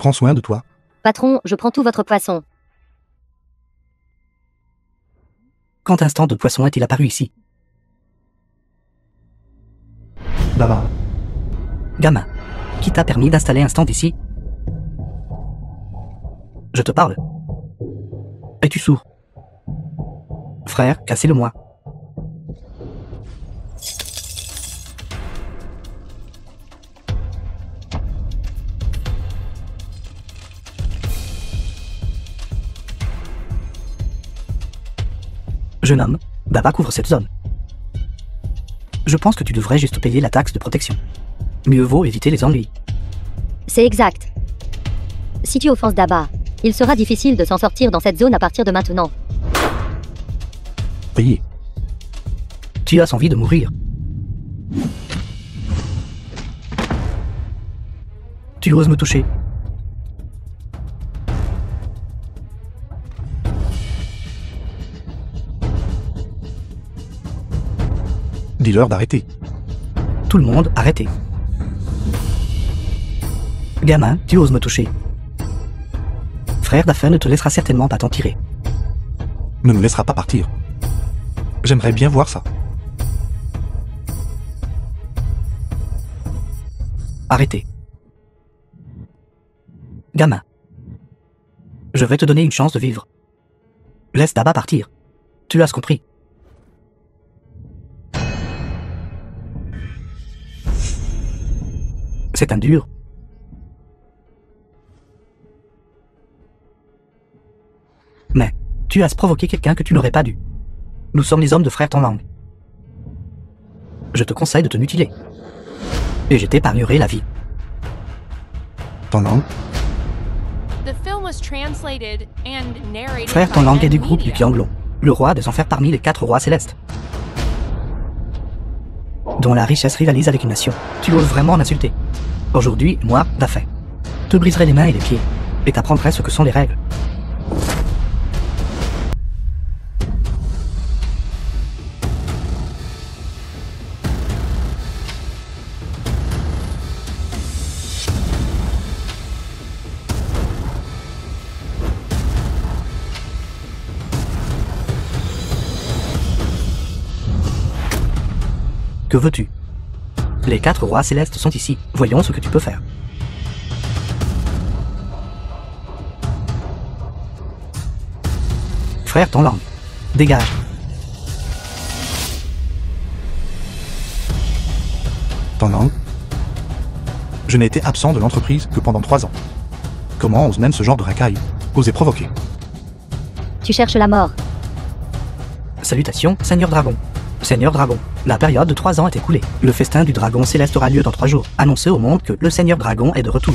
Prends soin de toi. Patron, je prends tout votre poisson. Quand un stand de poisson est-il apparu ici? Baba. Gamin, qui t'a permis d'installer un stand ici? Je te parle. Es-tu sourd? Frère, cassez-le-moi. Jeune homme, Baba couvre cette zone. Je pense que tu devrais juste payer la taxe de protection. Mieux vaut éviter les ennuis. C'est exact. Si tu offenses Daba, il sera difficile de s'en sortir dans cette zone à partir de maintenant. Payez. Tu as envie de mourir. Tu oses me toucher. Dis-leur d'arrêter. Tout le monde, arrêtez. Gamin, tu oses me toucher. Frère Daffin ne te laissera certainement pas t'en tirer. Ne nous laissera pas partir. J'aimerais bien voir ça. Arrêtez. Gamin. Je vais te donner une chance de vivre. Laisse Daba partir. Tu as compris. C'est un dur. Mais, tu as provoqué quelqu'un que tu n'aurais pas dû. Nous sommes les hommes de frère Tonlang. Je te conseille de te mutiler. Et je t'épargnerai la vie. Tonlang. Frère Tonlang est du groupe du Qianglong, le roi des enfers parmi les 4 rois célestes, dont la richesse rivalise avec une nation. Tu oses vraiment m'insulter. Aujourd'hui, moi, Daffin, te briserai les mains et les pieds, et t'apprendrai ce que sont les règles. Que veux-tu? Les 4 rois célestes sont ici. Voyons ce que tu peux faire. Frère Tonlang, dégage. Tonlang. Je n'ai été absent de l'entreprise que pendant 3 ans. Comment ose même ce genre de racaille oser provoquer? Tu cherches la mort. Salutations, Seigneur Dragon. Seigneur Dragon, la période de 3 ans est écoulée. Le festin du dragon céleste aura lieu dans 3 jours. Annoncez au monde que le Seigneur Dragon est de retour.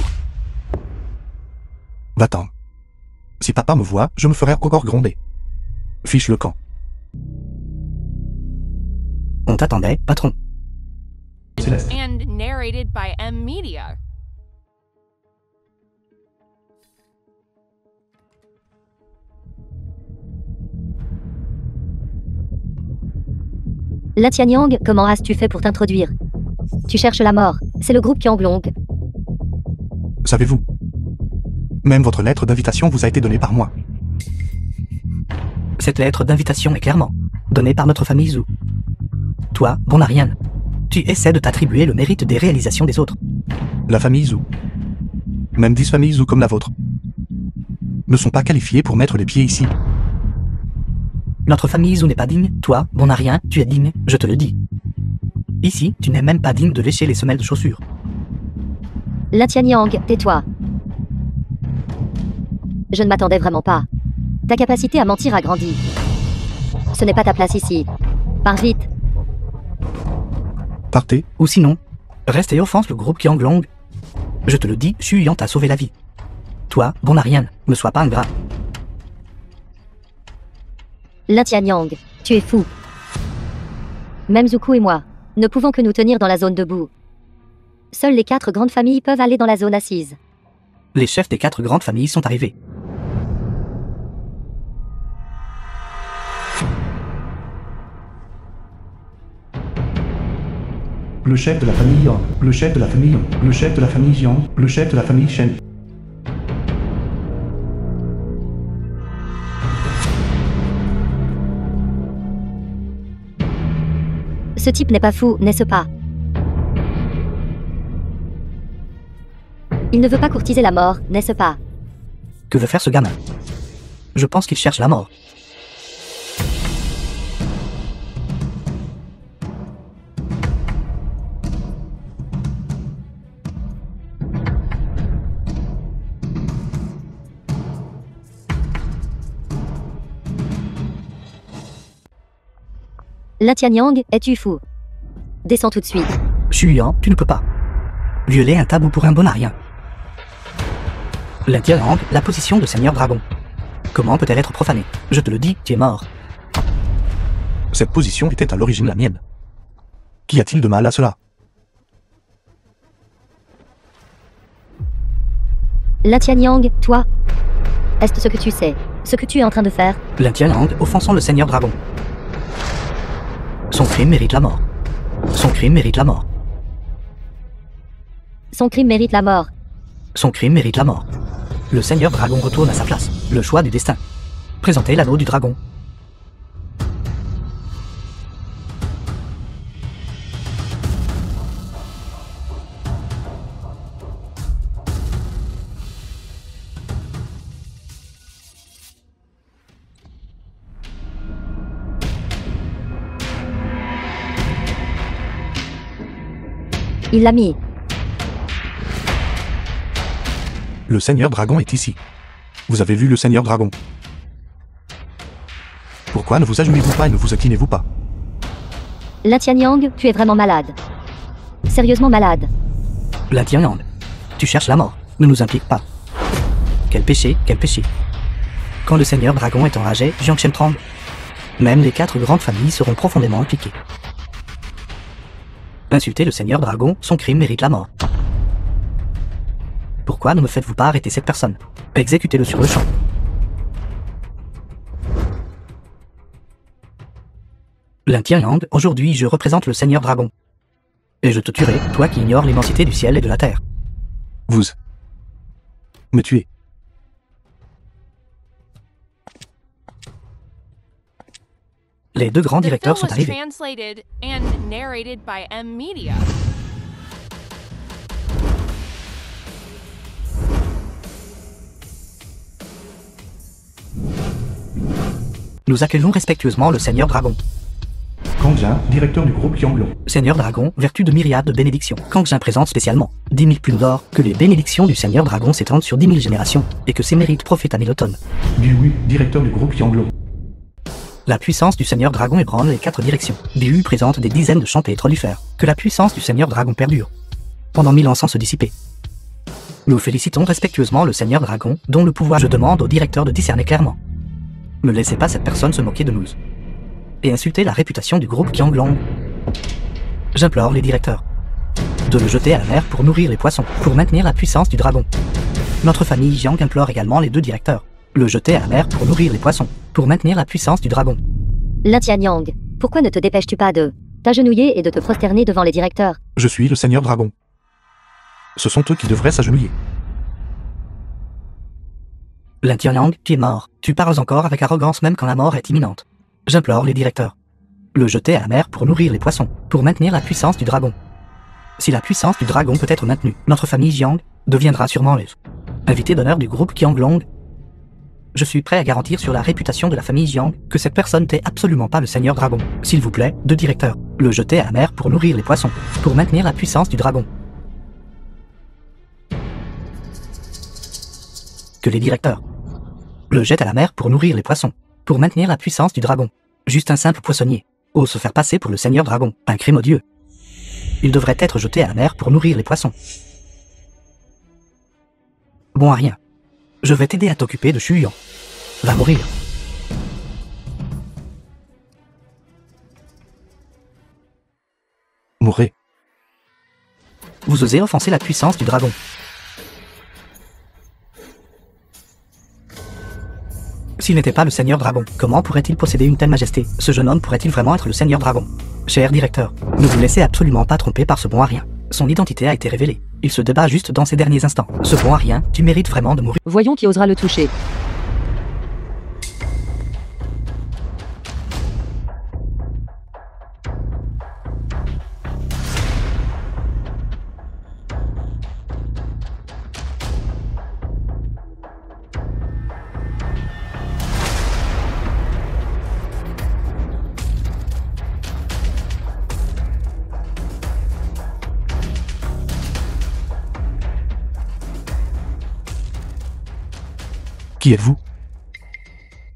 Va-t'en. Si papa me voit, je me ferai encore gronder. Fiche le camp. On t'attendait, patron. Céleste. And narrated by M Media. La Tianyang, comment as-tu fait pour t'introduire? Tu cherches la mort. C'est le groupe Qianglong. Savez-vous? Même votre lettre d'invitation vous a été donnée par moi. Cette lettre d'invitation est clairement donnée par notre famille Zhu. Toi, Bonarian, tu essaies de t'attribuer le mérite des réalisations des autres. La famille Zhu. Même 10 familles Zhu comme la vôtre ne sont pas qualifiées pour mettre les pieds ici. Notre famille Zhu n'est pas digne. Toi, Bonarien, tu es digne, je te le dis. Ici, tu n'es même pas digne de lécher les semelles de chaussures. La Tianyang, tais-toi. Je ne m'attendais vraiment pas. Ta capacité à mentir a grandi. Ce n'est pas ta place ici. Pars vite. Partez. Ou sinon, reste et offense le groupe Qianglong. Je te le dis, Xu Yan t'a sauvé la vie. Toi, Bonarien, ne sois pas ingrat. La Tianyang, tu es fou. Même Zuku et moi, ne pouvons que nous tenir dans la zone debout. Seules les 4 grandes familles peuvent aller dans la zone assise. Les chefs des 4 grandes familles sont arrivés. Le chef de la famille Yang, le chef de la famille Yang, le chef de la famille Jiang, le chef de la famille Shen. Ce type n'est pas fou, n'est-ce pas? Il ne veut pas courtiser la mort, n'est-ce pas? Que veut faire ce gamin? Je pense qu'il cherche la mort. Lin-Tianyang, es-tu fou? Descends tout de suite. Chuyan, tu ne peux pas violer un tabou pour un bon à rien. Lin-Tianyang, la position de Seigneur Dragon. Comment peut-elle être profanée? Je te le dis, tu es mort. Cette position était à l'origine la mienne. Qu'y a-t-il de mal à cela? Lin-Tianyang, toi? Est-ce ce que tu sais? Ce que tu es en train de faire? Lin-Tianyang, offensant le Seigneur Dragon. Son crime mérite la mort. Son crime mérite la mort. Son crime mérite la mort. Son crime mérite la mort. Le Seigneur Dragon retourne à sa place. Le choix du destin. Présentez l'anneau du dragon. Il l'a mis. Le Seigneur Dragon est ici. Vous avez vu le Seigneur Dragon? Pourquoi ne vous agenouillez-vous pas et ne vous inclinez-vous pas? Lin-Tianyang, tu es vraiment malade. Sérieusement malade. Lin-Tianyang, tu cherches la mort. Ne nous implique pas. Quel péché, quel péché. Quand le Seigneur Dragon est enragé, Jiangchen tremble. Même les 4 grandes familles seront profondément impliquées. Insulter le Seigneur Dragon, son crime mérite la mort. Pourquoi ne me faites-vous pas arrêter cette personne? Exécutez-le sur le champ. Lin-Tianyang, aujourd'hui je représente le Seigneur Dragon. Et je te tuerai, toi qui ignores l'immensité du ciel et de la terre. Vous me tuez. Les 2 grands The film directeurs sont was arrivés. translated and narrated by M Media. Nous accueillons respectueusement le Seigneur Dragon. Kangjin, directeur du groupe Yanglong. Seigneur Dragon, vertu de myriades de bénédictions. Kangjin présente spécialement 10 000 plumes d'or, que les bénédictions du Seigneur Dragon s'étendent sur 10 000 générations, et que ses mérites profitent à Miloton. Bihui, directeur du groupe Yanglong. La puissance du Seigneur Dragon ébranle les 4 directions. Bihu présente des dizaines de chantés trolifères. Que la puissance du Seigneur Dragon perdure pendant 1000 ans sans se dissiper. Nous félicitons respectueusement le Seigneur Dragon, dont le pouvoir je demande au directeur de discerner clairement. Ne laissez pas cette personne se moquer de nous et insulter la réputation du groupe Qianglong. J'implore les directeurs de le jeter à la mer pour nourrir les poissons, pour maintenir la puissance du dragon. Notre famille Jiang implore également les 2 directeurs. Le jeter à la mer pour nourrir les poissons, pour maintenir la puissance du dragon. Lin-Tianyang, pourquoi ne te dépêches-tu pas de t'agenouiller et de te prosterner devant les directeurs? Je suis le Seigneur Dragon. Ce sont eux qui devraient s'agenouiller. Lin-Tianyang, tu es mort. Tu parles encore avec arrogance même quand la mort est imminente. J'implore les directeurs. Le jeter à la mer pour nourrir les poissons, pour maintenir la puissance du dragon. Si la puissance du dragon peut être maintenue, notre famille Jiang deviendra sûrement l'invité d'honneur du groupe Qianglong. Je suis prêt à garantir sur la réputation de la famille Jiang que cette personne n'est absolument pas le Seigneur Dragon. S'il vous plaît, 2 directeurs. Le jeter à la mer pour nourrir les poissons, pour maintenir la puissance du dragon. Que les directeurs le jettent à la mer pour nourrir les poissons, pour maintenir la puissance du dragon. Juste un simple poissonnier ose se faire passer pour le Seigneur Dragon, un crime odieux. Il devrait être jeté à la mer pour nourrir les poissons. Bon à rien. Je vais t'aider à t'occuper de Chuyan. Va mourir. Mourrez. Vous osez offenser la puissance du dragon. S'il n'était pas le Seigneur Dragon, comment pourrait-il posséder une telle majesté? Ce jeune homme pourrait-il vraiment être le Seigneur Dragon? Cher directeur, ne vous laissez absolument pas tromper par ce bon à rien. Son identité a été révélée. Il se débat juste dans ces derniers instants. Ce bon à rien, tu mérites vraiment de mourir. Voyons qui osera le toucher. Qui êtes-vous?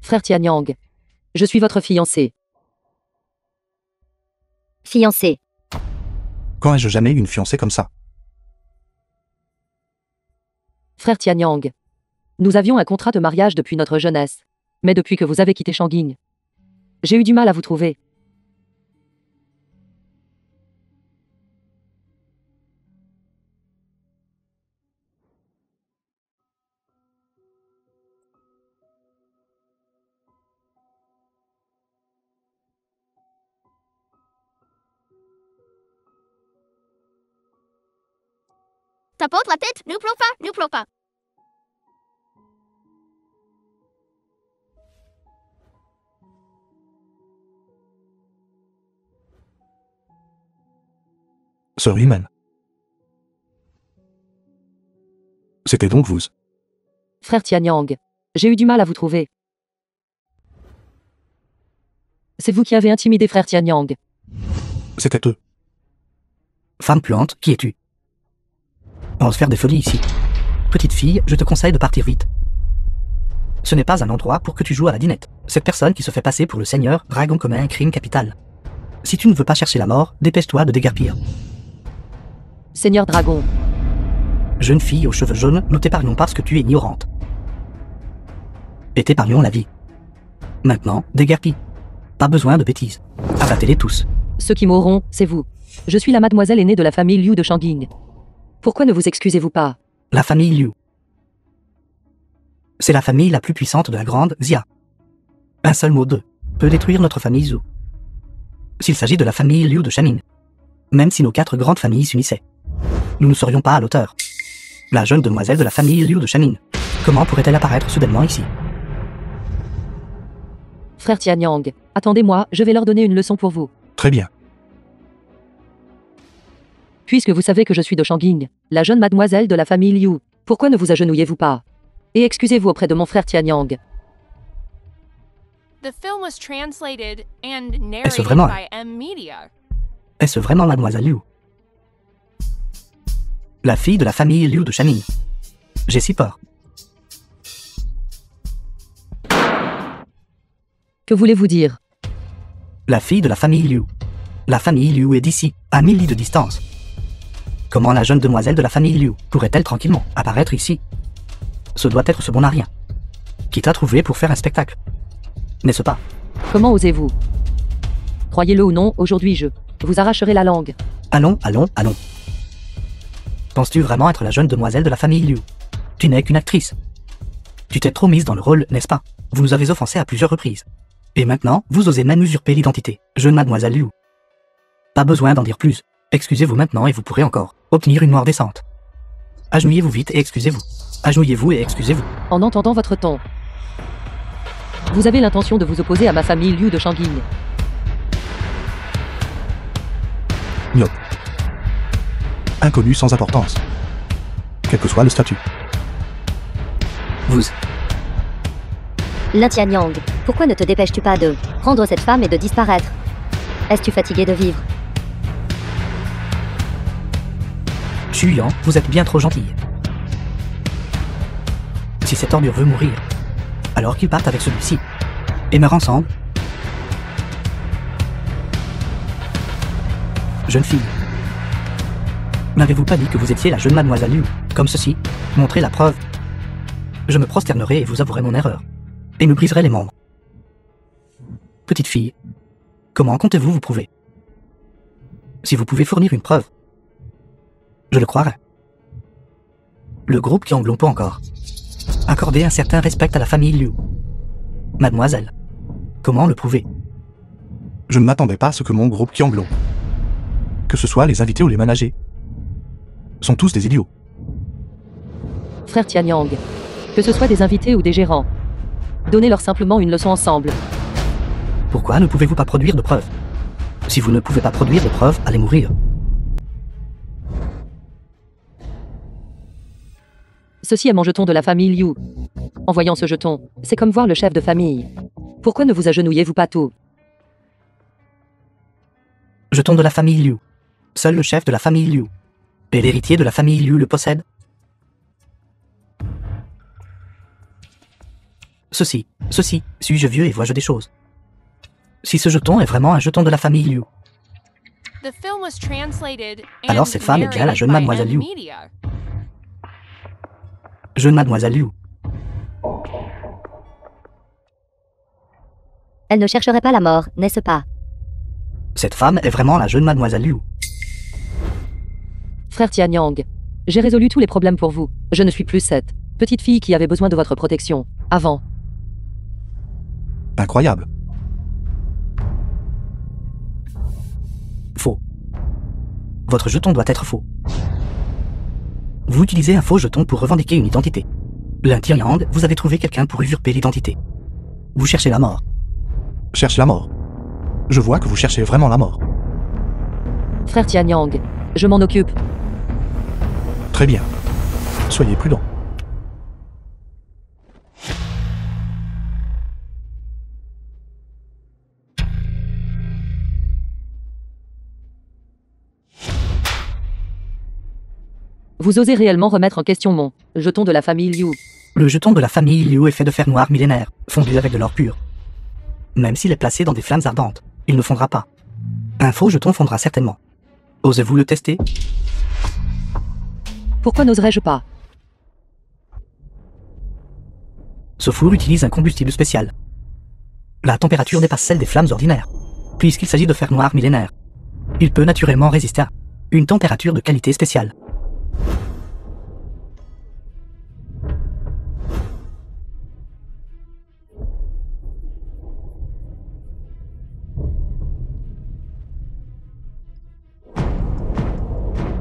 Frère Tianyang. Je suis votre fiancé. Fiancé. Quand ai-je jamais eu une fiancée comme ça? Frère Tianyang. Nous avions un contrat de mariage depuis notre jeunesse. Mais depuis que vous avez quitté Shanging, j'ai eu du mal à vous trouver. Tapote la tête, nous pleure pas. Sœur Imen. C'était donc vous. Frère Tianyang. J'ai eu du mal à vous trouver. C'est vous qui avez intimidé Frère Tianyang. C'était eux. Femme puante, qui es-tu? On va se faire des folies ici. Petite fille, je te conseille de partir vite. Ce n'est pas un endroit pour que tu joues à la dinette. Cette personne qui se fait passer pour le seigneur Dragon commet un crime capital. Si tu ne veux pas chercher la mort, dépêche-toi de déguerpir. Seigneur Dragon. Jeune fille aux cheveux jaunes, nous t'épargnons parce que tu es ignorante. Et t'épargnons la vie. Maintenant, déguerpis. Pas besoin de bêtises. Abattez-les tous. Ceux qui mourront, c'est vous. Je suis la mademoiselle aînée de la famille Liu de Shanging. Pourquoi ne vous excusez-vous pas? La famille Liu. C'est la famille la plus puissante de la grande Xia. Un seul mot d'eux peut détruire notre famille Zhou. S'il s'agit de la famille Liu de Shamin, même si nos 4 grandes familles s'unissaient, nous ne serions pas à l'auteur. La jeune demoiselle de la famille Liu de Shamin, comment pourrait-elle apparaître soudainement ici? Frère Tianyang, attendez-moi, je vais leur donner une leçon pour vous. Très bien. Puisque vous savez que je suis de Shanging, la jeune mademoiselle de la famille Liu, pourquoi ne vous agenouillez-vous pas? Et excusez-vous auprès de mon frère Tianyang. The film was translated and Est-ce narrated vraiment by M Media. Est-ce vraiment mademoiselle Liu? La fille de la famille Liu de Shamin. J'ai si peur. Que voulez-vous dire? La fille de la famille Liu. La famille Liu est d'ici, à 1000 lits de distance. Comment la jeune demoiselle de la famille Liu pourrait-elle tranquillement apparaître ici? Ce doit être ce bon à rien. Qui t'a trouvé pour faire un spectacle? N'est-ce pas? Comment osez-vous? Croyez-le ou non, aujourd'hui je vous arracherai la langue. Allons, allons, allons. Penses-tu vraiment être la jeune demoiselle de la famille Liu? Tu n'es qu'une actrice. Tu t'es trop mise dans le rôle, n'est-ce pas? Vous nous avez offensés à plusieurs reprises. Et maintenant, vous osez même usurper l'identité. Jeune mademoiselle Liu. Pas besoin d'en dire plus. Excusez-vous maintenant et vous pourrez encore obtenir une mort décente. Agenouillez-vous vite et excusez-vous. Agenouillez-vous et excusez-vous. En entendant votre ton, vous avez l'intention de vous opposer à ma famille Liu de Shanging. Myope. Inconnu sans importance. Quel que soit le statut. Vous. Lin Tianyang, pourquoi ne te dépêches-tu pas de prendre cette femme et de disparaître? Es-tu fatigué de vivre? Chuyan, vous êtes bien trop gentille. Si cette ordure veut mourir, alors qu'il parte avec celui-ci et meurt ensemble. Jeune fille. N'avez-vous pas dit que vous étiez la jeune mademoiselle Liu, comme ceci? Montrez la preuve. Je me prosternerai et vous avouerai mon erreur. Et me briserai les membres. Petite fille, comment comptez-vous vous prouver? Si vous pouvez fournir une preuve, je le croirai. Le groupe Qianglong peut encore accorder un certain respect à la famille Liu. Mademoiselle, comment le prouver? Je ne m'attendais pas à ce que mon groupe Qianglong, que ce soit les invités ou les managers, sont tous des idiots. Frère Tianyang, que ce soit des invités ou des gérants, donnez-leur simplement une leçon ensemble. Pourquoi ne pouvez-vous pas produire de preuves? Si vous ne pouvez pas produire de preuves, allez mourir. Ceci est mon jeton de la famille Liu. En voyant ce jeton, c'est comme voir le chef de famille. Pourquoi ne vous agenouillez-vous pas tôt? Jeton de la famille Liu. Seul le chef de la famille Liu et l'héritier de la famille Liu le possède. Ceci, suis-je vieux et vois-je des choses? Si ce jeton est vraiment un jeton de la famille Liu, The film was translated and alors cette femme est bien la narrated jeune by mademoiselle M Liu. Media. Jeune mademoiselle Liu. Elle ne chercherait pas la mort, n'est-ce pas? Cette femme est vraiment la jeune mademoiselle Liu. Frère Tianyang, j'ai résolu tous les problèmes pour vous. Je ne suis plus cette petite fille qui avait besoin de votre protection. Avant. Incroyable. Faux. Votre jeton doit être faux. Vous utilisez un faux jeton pour revendiquer une identité. Lin Tianyang, vous avez trouvé quelqu'un pour usurper l'identité. Vous cherchez la mort. Cherche la mort. Je vois que vous cherchez vraiment la mort. Frère Tianyang, je m'en occupe. Très bien. Soyez prudent. Vous osez réellement remettre en question mon jeton de la famille Liu. Le jeton de la famille Liu est fait de fer noir millénaire, fondu avec de l'or pur. Même s'il est placé dans des flammes ardentes, il ne fondra pas. Un faux jeton fondra certainement. Osez-vous le tester? Pourquoi n'oserais-je pas? Ce four utilise un combustible spécial. La température dépasse celle des flammes ordinaires, puisqu'il s'agit de fer noir millénaire. Il peut naturellement résister à une température de qualité spéciale.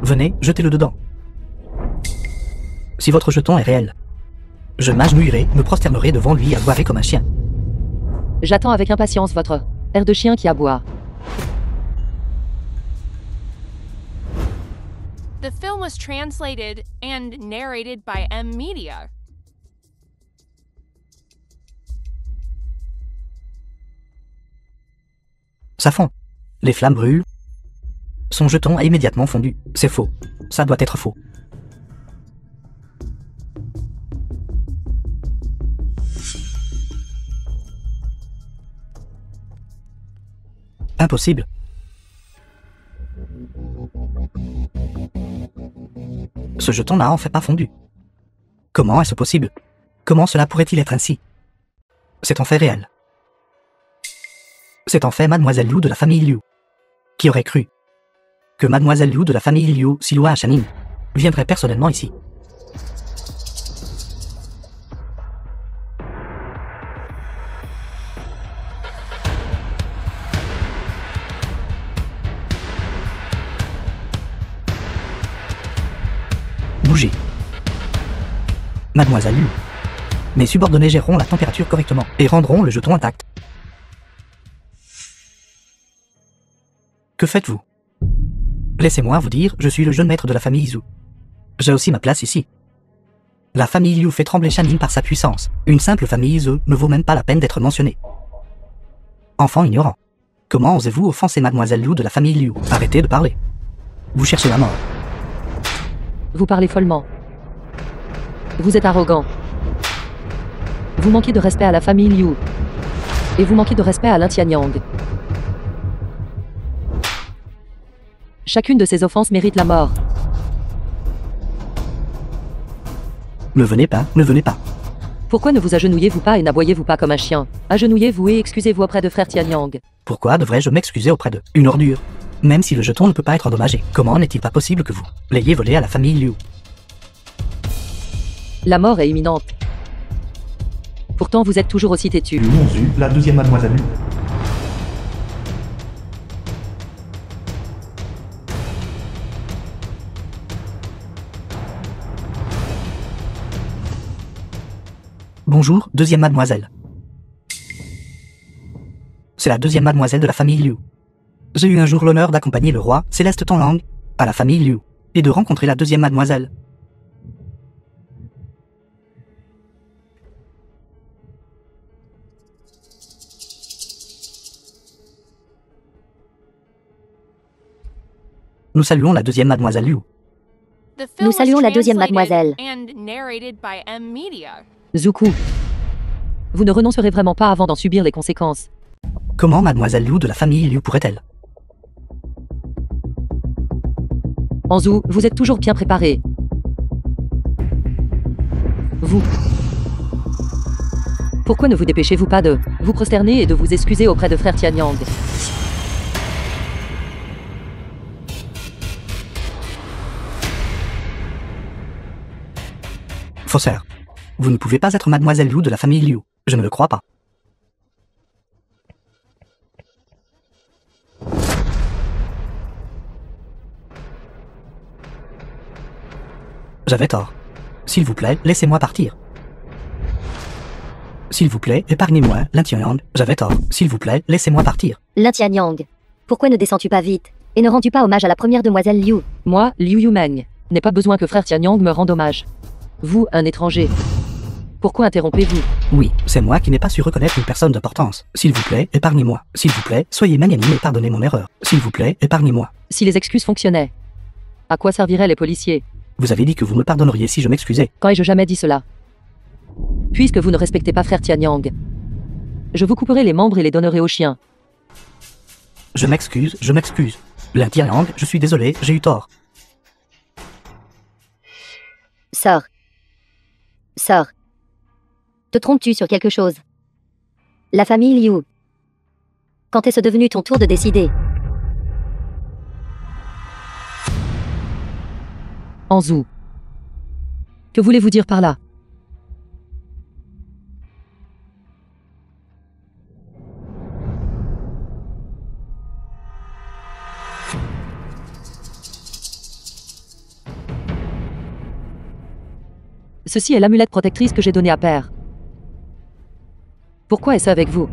Venez, jetez-le dedans. Si votre jeton est réel, je m'agenouillerai, me prosternerai devant lui et aboierai comme un chien. J'attends avec impatience votre air de chien qui aboie. The film was translated and narrated by M Media. Ça fond. Les flammes brûlent. Son jeton a immédiatement fondu. C'est faux. Ça doit être faux. Impossible. Ce jeton n'a en fait pas fondu. Comment est-ce possible? Comment cela pourrait-il être ainsi? C'est en fait réel. C'est en fait Mademoiselle Liu de la famille Liu. Qui aurait cru que Mademoiselle Liu de la famille Liu, si loin à Shanin, viendrait personnellement ici? Bougez. Mademoiselle Liu. Mes subordonnés géreront la température correctement et rendront le jeton intact. Que faites-vous? Laissez-moi vous dire, je suis le jeune maître de la famille Zhu. J'ai aussi ma place ici. La famille Liu fait trembler Shanin par sa puissance. Une simple famille Zhu ne vaut même pas la peine d'être mentionnée. Enfant ignorant. Comment osez-vous offenser Mademoiselle Liu de la famille Liu? Arrêtez de parler. Vous cherchez la mort. Vous parlez follement. Vous êtes arrogant. Vous manquez de respect à la famille Liu. Et vous manquez de respect à Lin Tianyang. Chacune de ces offenses mérite la mort. Ne venez pas, ne venez pas. Pourquoi ne vous agenouillez-vous pas et n'aboyez-vous pas comme un chien? Agenouillez-vous et excusez-vous auprès de frère Tianyang. Pourquoi devrais-je m'excuser auprès d'eux? Une ordure. Même si le jeton ne peut pas être endommagé, comment n'est-il pas possible que vous l'ayez volé à la famille Liu? La mort est imminente. Pourtant vous êtes toujours aussi têtu. Liu Monzu, la deuxième mademoiselle Liu. Bonjour, deuxième mademoiselle. C'est la deuxième mademoiselle de la famille Liu. J'ai eu un jour l'honneur d'accompagner le roi, Céleste Tonglang, à la famille Liu, et de rencontrer la deuxième mademoiselle. Nous saluons la deuxième mademoiselle Liu. The film Nous saluons was la deuxième translated mademoiselle. and narrated by M Media. Zuku. Vous ne renoncerez vraiment pas avant d'en subir les conséquences. Comment mademoiselle Liu de la famille Liu pourrait-elle? Anzu, vous êtes toujours bien préparé. Vous. Pourquoi ne vous dépêchez-vous pas de vous prosterner et de vous excuser auprès de frère Tianyang? Faussaire. Vous ne pouvez pas être mademoiselle Liu de la famille Liu. Je ne le crois pas. J'avais tort. S'il vous plaît, laissez-moi partir. S'il vous plaît, épargnez-moi, Lin Tianyang. J'avais tort. S'il vous plaît, laissez-moi partir. Lin Tianyang, pourquoi ne descends-tu pas vite et ne rends-tu pas hommage à la première demoiselle Liu? Moi, Liu Yumeng, n'ai pas besoin que frère Tianyang me rende hommage. Vous, un étranger. Pourquoi interrompez-vous? Oui, c'est moi qui n'ai pas su reconnaître une personne d'importance. S'il vous plaît, épargnez-moi. S'il vous plaît, soyez magnanime et pardonnez mon erreur. S'il vous plaît, épargnez-moi. Si les excuses fonctionnaient, à quoi serviraient les policiers? Vous avez dit que vous me pardonneriez si je m'excusais. Quand ai-je jamais dit cela? Puisque vous ne respectez pas frère Tianyang, je vous couperai les membres et les donnerai aux chiens. Je m'excuse, je m'excuse. Lin Tianyang, je suis désolé, j'ai eu tort. Sors. Sors. Te trompes-tu sur quelque chose? La famille Liu. Quand est-ce devenu ton tour de décider? Anzu. Que voulez-vous dire par là? Ceci est l'amulette protectrice que j'ai donnée à Père. Pourquoi est-ce avec vous?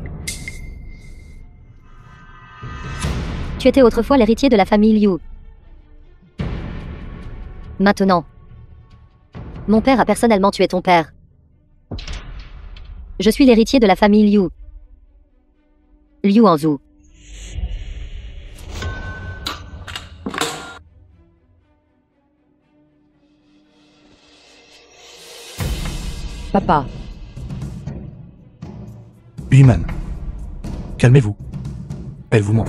Tu étais autrefois l'héritier de la famille Liu. Maintenant, mon père a personnellement tué ton père. Je suis l'héritier de la famille Liu. Liu Anzu. Papa. Human. Calmez-vous. Elle vous ment.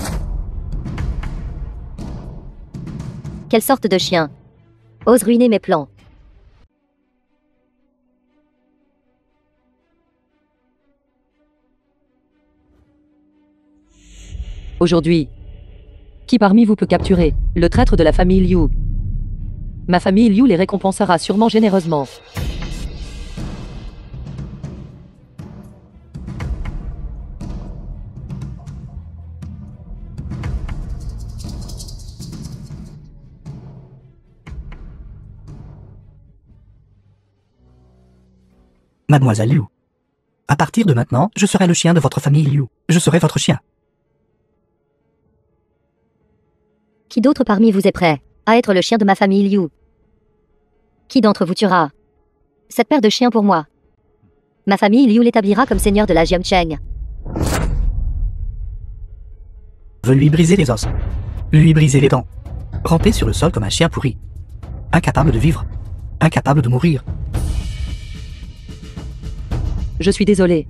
Quelle sorte de chien ose ruiner mes plans? Aujourd'hui, qui parmi vous peut capturer le traître de la famille Liu? Ma famille Liu les récompensera sûrement généreusement. Mademoiselle Liu. À partir de maintenant, je serai le chien de votre famille Liu. Je serai votre chien. Qui d'autre parmi vous est prêt à être le chien de ma famille Liu? Qui d'entre vous tuera cette paire de chiens pour moi? Ma famille Liu l'établira comme seigneur de la Jiangcheng. Je lui briser les os. Lui briser les dents. Ramper sur le sol comme un chien pourri. Incapable de vivre. Incapable de mourir. Je suis désolé.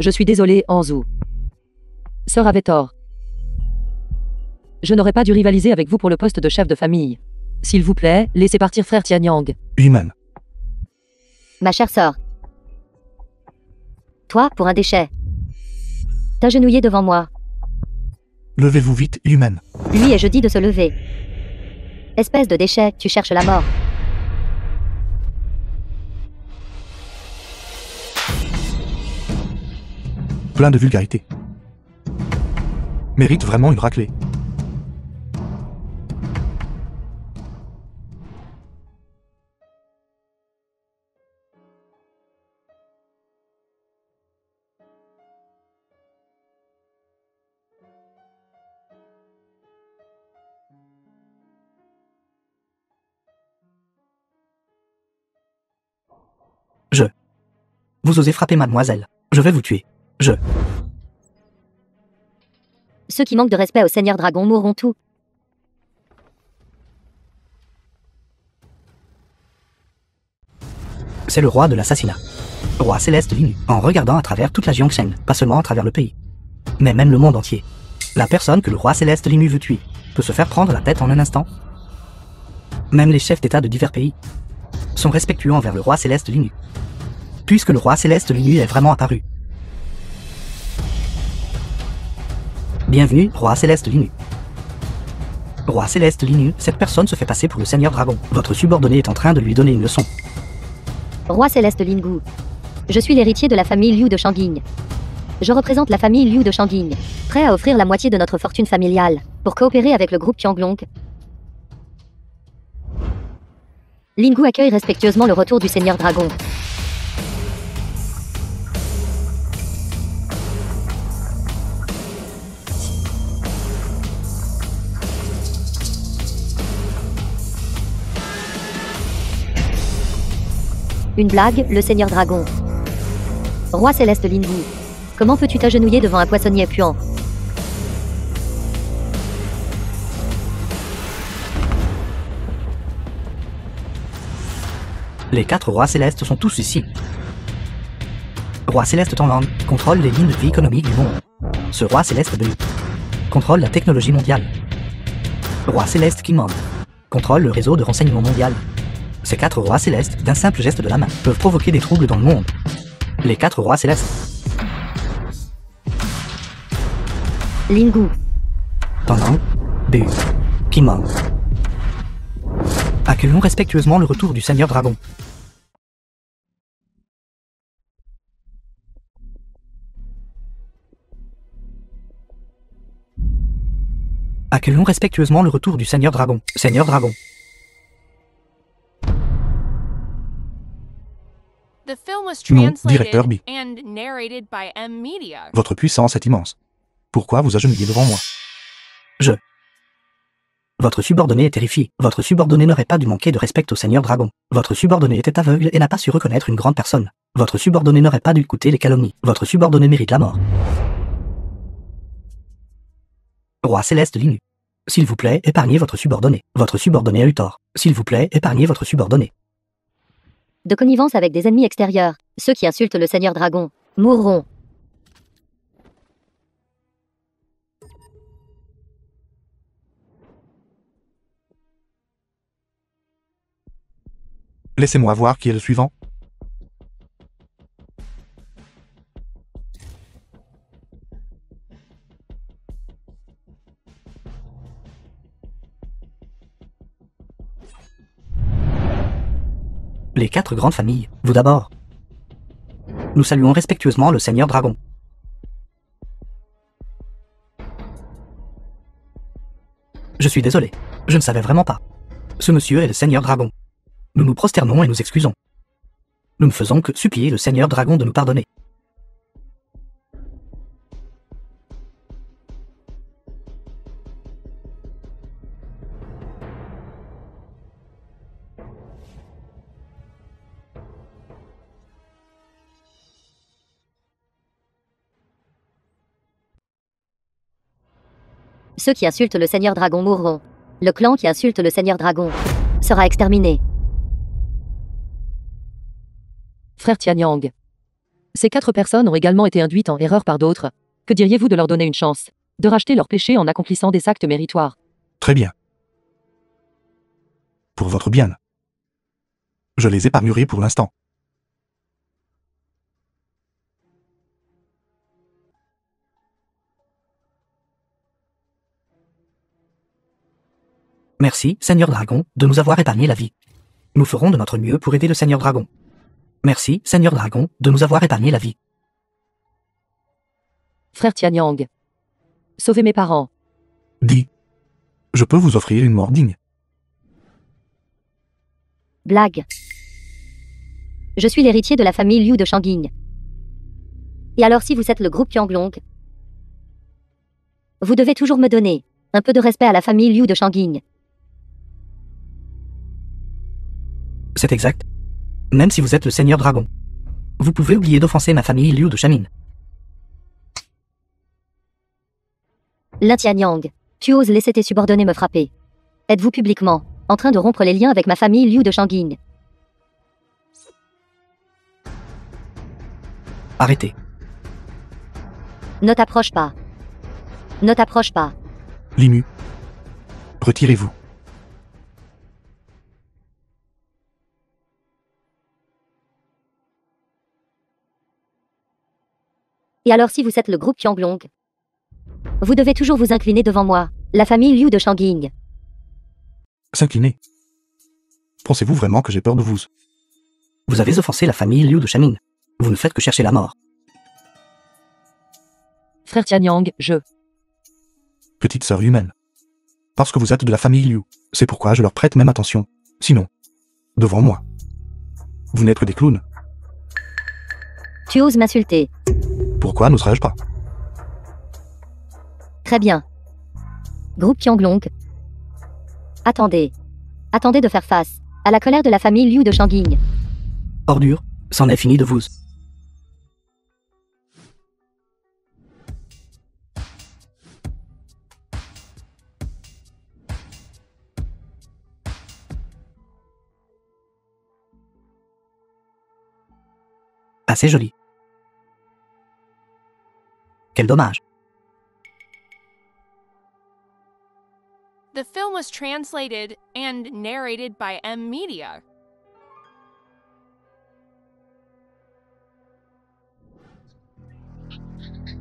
Je suis désolé, Anzu. Sœur avait tort. Je n'aurais pas dû rivaliser avec vous pour le poste de chef de famille. S'il vous plaît, laissez partir frère Tianyang. Human. Ma chère sœur. Toi, pour un déchet. T'agenouiller devant moi. Levez-vous vite, Human. Lui et je dis de se lever. Espèce de déchet, tu cherches la mort. Plein de vulgarité. Mérite vraiment une raclée. Vous osez frapper mademoiselle. Je vais vous tuer. Ceux qui manquent de respect au Seigneur Dragon mourront tous. C'est le roi de l'assassinat. Roi céleste Linu, en regardant à travers toute la Jiangchen, pas seulement à travers le pays, mais même le monde entier. La personne que le roi céleste Linu veut tuer peut se faire prendre la tête en un instant. Même les chefs d'État de divers pays sont respectueux envers le roi céleste Linu, puisque le roi céleste Linu est vraiment apparu. Bienvenue, roi céleste Linu. Roi céleste Linu, cette personne se fait passer pour le Seigneur Dragon. Votre subordonné est en train de lui donner une leçon. Roi céleste Lingu. Je suis l'héritier de la famille Liu de Shanging. Je représente la famille Liu de Shanging, prêt à offrir la moitié de notre fortune familiale, pour coopérer avec le groupe Qianglong. Lingu accueille respectueusement le retour du Seigneur Dragon. Une blague, le Seigneur Dragon. Roi céleste Lingu. Comment peux-tu t'agenouiller devant un poissonnier puant? Les 4 rois célestes sont tous ici. Roi céleste Tanglang contrôle les lignes de vie économiques du monde. Ce roi céleste Belu contrôle la technologie mondiale. Roi céleste Qingmong contrôle le réseau de renseignement mondial. Ces 4 rois célestes, d'un simple geste de la main, peuvent provoquer des troubles dans le monde. Les 4 rois célestes. Lingu. Tanglang, Bu, Qingmong. Accueillons respectueusement le retour du Seigneur Dragon. Accueillons respectueusement le retour du Seigneur Dragon. Seigneur Dragon. The film was Non, directeur translated B. and narrated by M Media. Votre puissance est immense. Pourquoi vous agenouillez devant moi? Votre subordonné est terrifié. Votre subordonné n'aurait pas dû manquer de respect au Seigneur Dragon. Votre subordonné était aveugle et n'a pas su reconnaître une grande personne. Votre subordonné n'aurait pas dû écouter les calomnies. Votre subordonné mérite la mort. Roi céleste Linu. S'il vous plaît, épargnez votre subordonné. Votre subordonné a eu tort. S'il vous plaît, épargnez votre subordonné. De connivence avec des ennemis extérieurs, ceux qui insultent le Seigneur Dragon mourront. Laissez-moi voir qui est le suivant. Les 4 grandes familles, vous d'abord. Nous saluons respectueusement le Seigneur Dragon. Je suis désolé, je ne savais vraiment pas. Ce monsieur est le Seigneur Dragon. Nous nous prosternons et nous excusons. Nous ne faisons que supplier le Seigneur Dragon de nous pardonner. Ceux qui insultent le Seigneur Dragon mourront. Le clan qui insulte le Seigneur Dragon sera exterminé. Frère Tianyang. Ces 4 personnes ont également été induites en erreur par d'autres. Que diriez-vous de leur donner une chance? De racheter leurs péchés en accomplissant des actes méritoires? Très bien. Pour votre bien. Je les épargnerai pour l'instant. Merci, Seigneur Dragon, de nous avoir épargné la vie. Nous ferons de notre mieux pour aider le Seigneur Dragon. Merci, Seigneur Dragon, de nous avoir épargné la vie. Frère Tianyang. Sauvez mes parents. Dis. Je peux vous offrir une mort digne. Blague. Je suis l'héritier de la famille Liu de Shanging. Et alors si vous êtes le groupe Qianglong, vous devez toujours me donner un peu de respect à la famille Liu de Shanging. C'est exact. Même si vous êtes le Seigneur Dragon. Vous pouvez oublier d'offenser ma famille Liu de Chamin. Lintianyang, tu oses laisser tes subordonnés me frapper. Êtes-vous publiquement en train de rompre les liens avec ma famille Liu de Shanging? Arrêtez. Ne t'approche pas. Ne t'approche pas. Limu. Retirez-vous. Et alors si vous êtes le groupe Qianglong, vous devez toujours vous incliner devant moi, la famille Liu de Shanging. S'incliner. Pensez-vous vraiment que j'ai peur de vous? Vous avez offensé la famille Liu de Shamin. Vous ne faites que chercher la mort. Frère Tianyang, Petite sœur humaine. Parce que vous êtes de la famille Liu, c'est pourquoi je leur prête même attention. Sinon, devant moi, vous n'êtes que des clowns. Tu oses m'insulter. Pourquoi n'oserais-je pas? Très bien. Groupe Qianglong. Attendez. Attendez de faire face à la colère de la famille Liu de Shanging. Ordure, c'en est fini de vous. Assez joli. Quel dommage. The film was translated and narrated by M Media.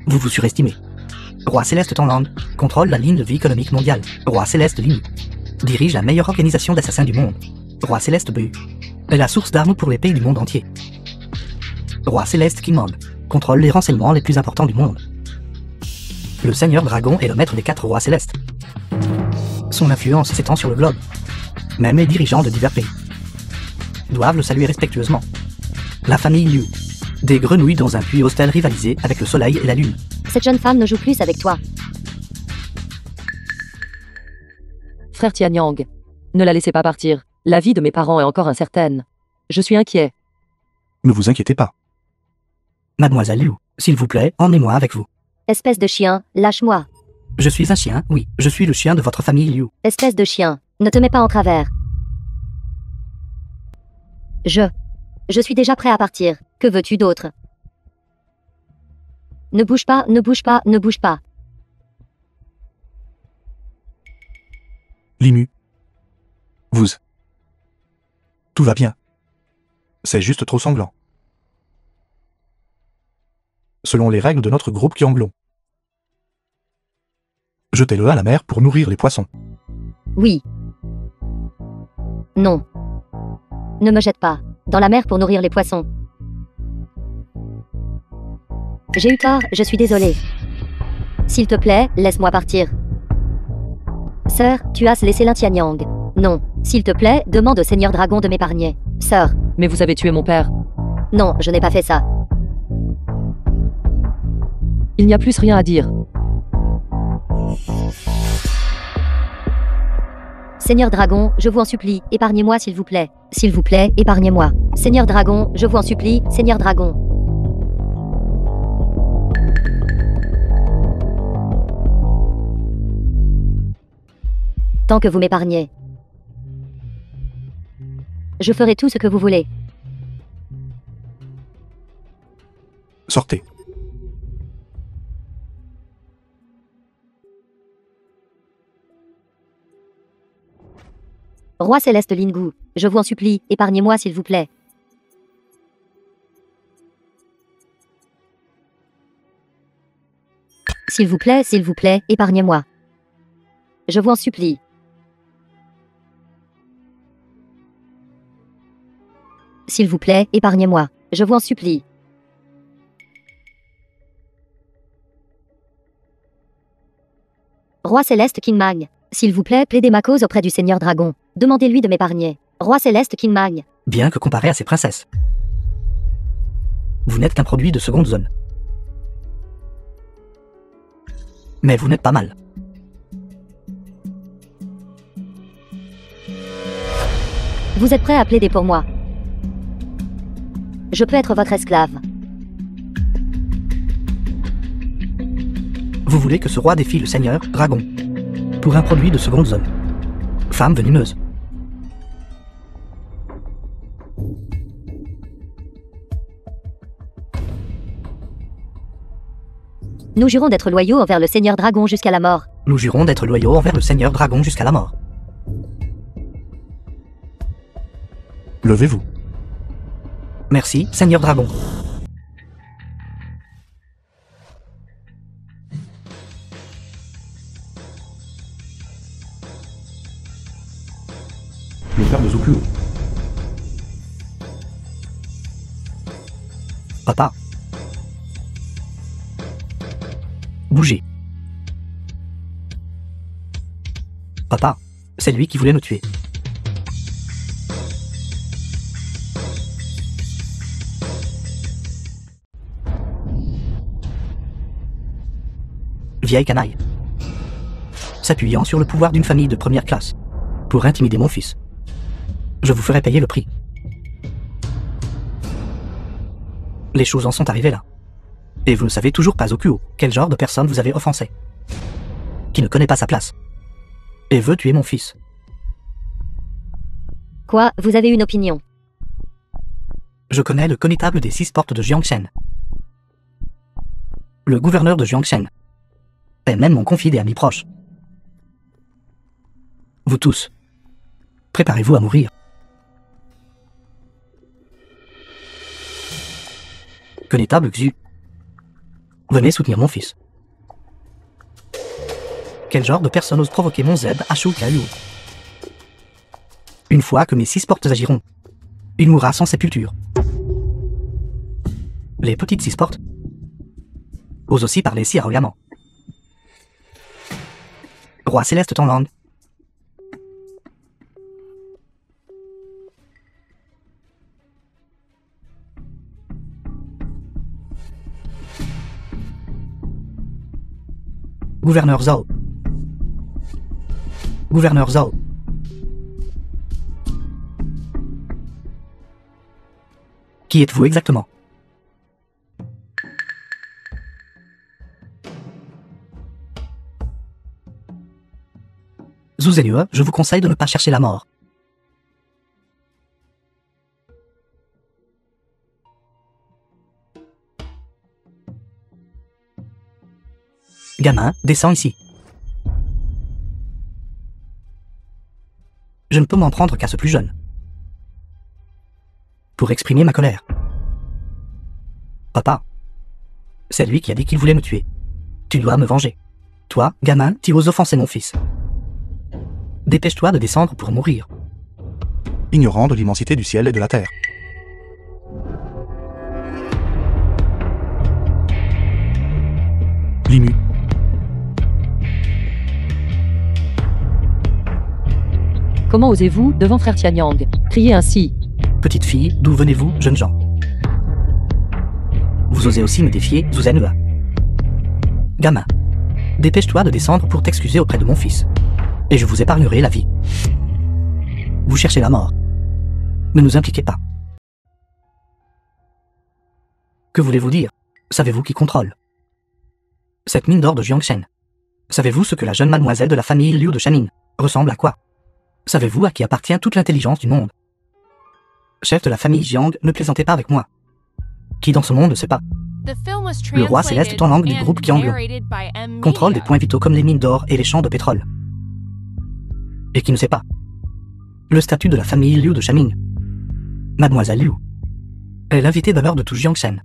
Vous vous surestimez. Roi Céleste Tangland contrôle la ligne de vie économique mondiale. Roi Céleste Limu dirige la meilleure organisation d'assassins du monde. Roi Céleste Bu est la source d'armes pour les pays du monde entier. Roi Céleste Kingmong contrôle les renseignements les plus importants du monde. Le Seigneur Dragon est le maître des 4 rois célestes. Son influence s'étend sur le globe. Même les dirigeants de divers pays doivent le saluer respectueusement. La famille Liu. Des grenouilles dans un puits hostile rivalisé avec le soleil et la lune. Cette jeune femme ne joue plus avec toi. Frère Tianyang, ne la laissez pas partir. La vie de mes parents est encore incertaine. Je suis inquiet. Ne vous inquiétez pas. Mademoiselle Liu, s'il vous plaît, emmenez-moi avec vous. Espèce de chien, lâche-moi. Je suis un chien, oui, je suis le chien de votre famille Liu. Espèce de chien, ne te mets pas en travers. Je suis déjà prêt à partir. Que veux-tu d'autre? Ne bouge pas, ne bouge pas, ne bouge pas. Limu. Vous. Tout va bien. C'est juste trop sanglant. Selon les règles de notre groupe Qianglong. Jetez-le à la mer pour nourrir les poissons. Oui. Non. Ne me jette pas dans la mer pour nourrir les poissons. J'ai eu tort, je suis désolé. S'il te plaît, laisse-moi partir. Sœur, tu as laissé Lintianyang. Non. S'il te plaît, demande au Seigneur Dragon de m'épargner. Sœur. Mais vous avez tué mon père. Non, je n'ai pas fait ça. Il n'y a plus rien à dire. Seigneur Dragon, je vous en supplie, épargnez-moi s'il vous plaît. S'il vous plaît, épargnez-moi. Seigneur Dragon, je vous en supplie, Seigneur Dragon. Tant que vous m'épargnez, je ferai tout ce que vous voulez. Sortez. Roi Céleste Lingu, je vous en supplie, épargnez-moi s'il vous plaît. S'il vous plaît, épargnez-moi. Je vous en supplie. S'il vous plaît, épargnez-moi. Je vous en supplie. Roi Céleste Kingmang, s'il vous plaît, plaidez ma cause auprès du Seigneur Dragon. Demandez-lui de m'épargner. Roi Céleste Kingmang. Bien que comparé à ces princesses, vous n'êtes qu'un produit de seconde zone. Mais vous n'êtes pas mal. Vous êtes prêt à plaider pour moi? Je peux être votre esclave. Vous Vous voulez que ce roi défie le seigneur dragon pour un produit de seconde zone. Femme venimeuse. Nous jurons d'être loyaux envers le Seigneur Dragon jusqu'à la mort. Nous jurons d'être loyaux envers le seigneur dragon jusqu'à la mort. Levez-vous. Merci, seigneur dragon. Le père de Zukuo. Papa. Bougez. Papa, c'est lui qui voulait nous tuer. Vieille canaille. S'appuyant sur le pouvoir d'une famille de première classe pour intimider mon fils. Je vous ferai payer le prix. Les choses en sont arrivées là. Et vous ne savez toujours pas Okuo quel genre de personne vous avez offensé. Qui ne connaît pas sa place. Et veut tuer mon fils. Quoi, vous avez une opinion? Je connais le connétable des 6 portes de Jiangshen. Le gouverneur de Jiangshen. Et même mon confide et ami proche. Vous tous. Préparez-vous à mourir. Connétable Xu. Venez soutenir mon fils. Quel genre de personne ose provoquer mon Z à Shu Kaiu? Une fois que mes 6 portes agiront, il mourra sans sépulture. Les petites 6 portes osent aussi parler si arrogamment. Roi Céleste Tanglang. Gouverneur Zhao. Gouverneur Zhao. Qui êtes-vous exactement? Zhu Zhenue, je vous conseille de ne pas chercher la mort. Gamin, descends ici. Je ne peux m'en prendre qu'à ce plus jeune. Pour exprimer ma colère. Papa. C'est lui qui a dit qu'il voulait me tuer. Tu dois me venger. Toi, gamin, tu oses offenser mon fils. Dépêche-toi de descendre pour mourir. Ignorant de l'immensité du ciel et de la terre. Limu. Comment osez-vous, devant frère Tianyang, crier ainsi? Petite fille, d'où venez-vous, jeunes gens? Vous osez aussi me défier, Zhu Zhenue. Gamin, dépêche-toi de descendre pour t'excuser auprès de mon fils. Et je vous épargnerai la vie. Vous cherchez la mort. Ne nous impliquez pas. Que voulez-vous dire? Savez-vous qui contrôle cette mine d'or de Jiangshen? Savez-vous ce que la jeune mademoiselle de la famille Liu de Shamin ressemble à quoi? Savez-vous à qui appartient toute l'intelligence du monde? Chef de la famille Jiang, ne plaisantez pas avec moi. Qui dans ce monde ne sait pas? Le roi céleste Tanglang du groupe Qianglong contrôle des points vitaux comme les mines d'or et les champs de pétrole. Et qui ne sait pas? Le statut de la famille Liu de Shamin. Mademoiselle Liu est l'invitée d'honneur de tout Jiangshen.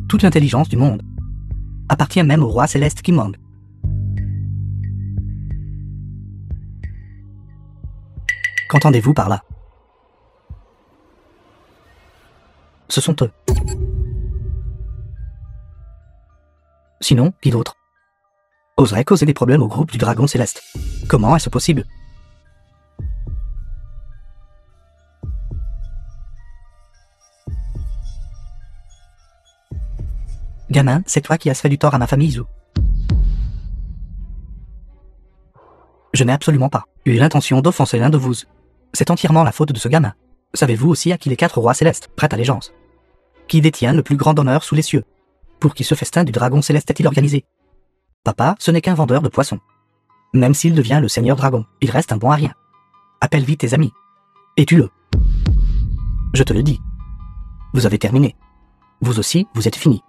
Toute l'intelligence du monde appartient même au roi céleste Qimang. Qu'entendez-vous par là? Ce sont eux. Sinon, qui d'autre oserait causer des problèmes au groupe du Dragon Céleste? Comment est-ce possible? Gamin, c'est toi qui as fait du tort à ma famille, Zhu. Je n'ai absolument pas eu l'intention d'offenser l'un de vous. C'est entièrement la faute de ce gamin. Savez-vous aussi à qui les 4 rois célestes prêtent allégeance? Qui détient le plus grand honneur sous les cieux? Pour qui ce festin du dragon céleste est-il organisé? Papa, ce n'est qu'un vendeur de poissons. Même s'il devient le seigneur dragon, il reste un bon à rien. Appelle vite tes amis. Et tue-le. Je te le dis. Vous avez terminé. Vous aussi, vous êtes fini.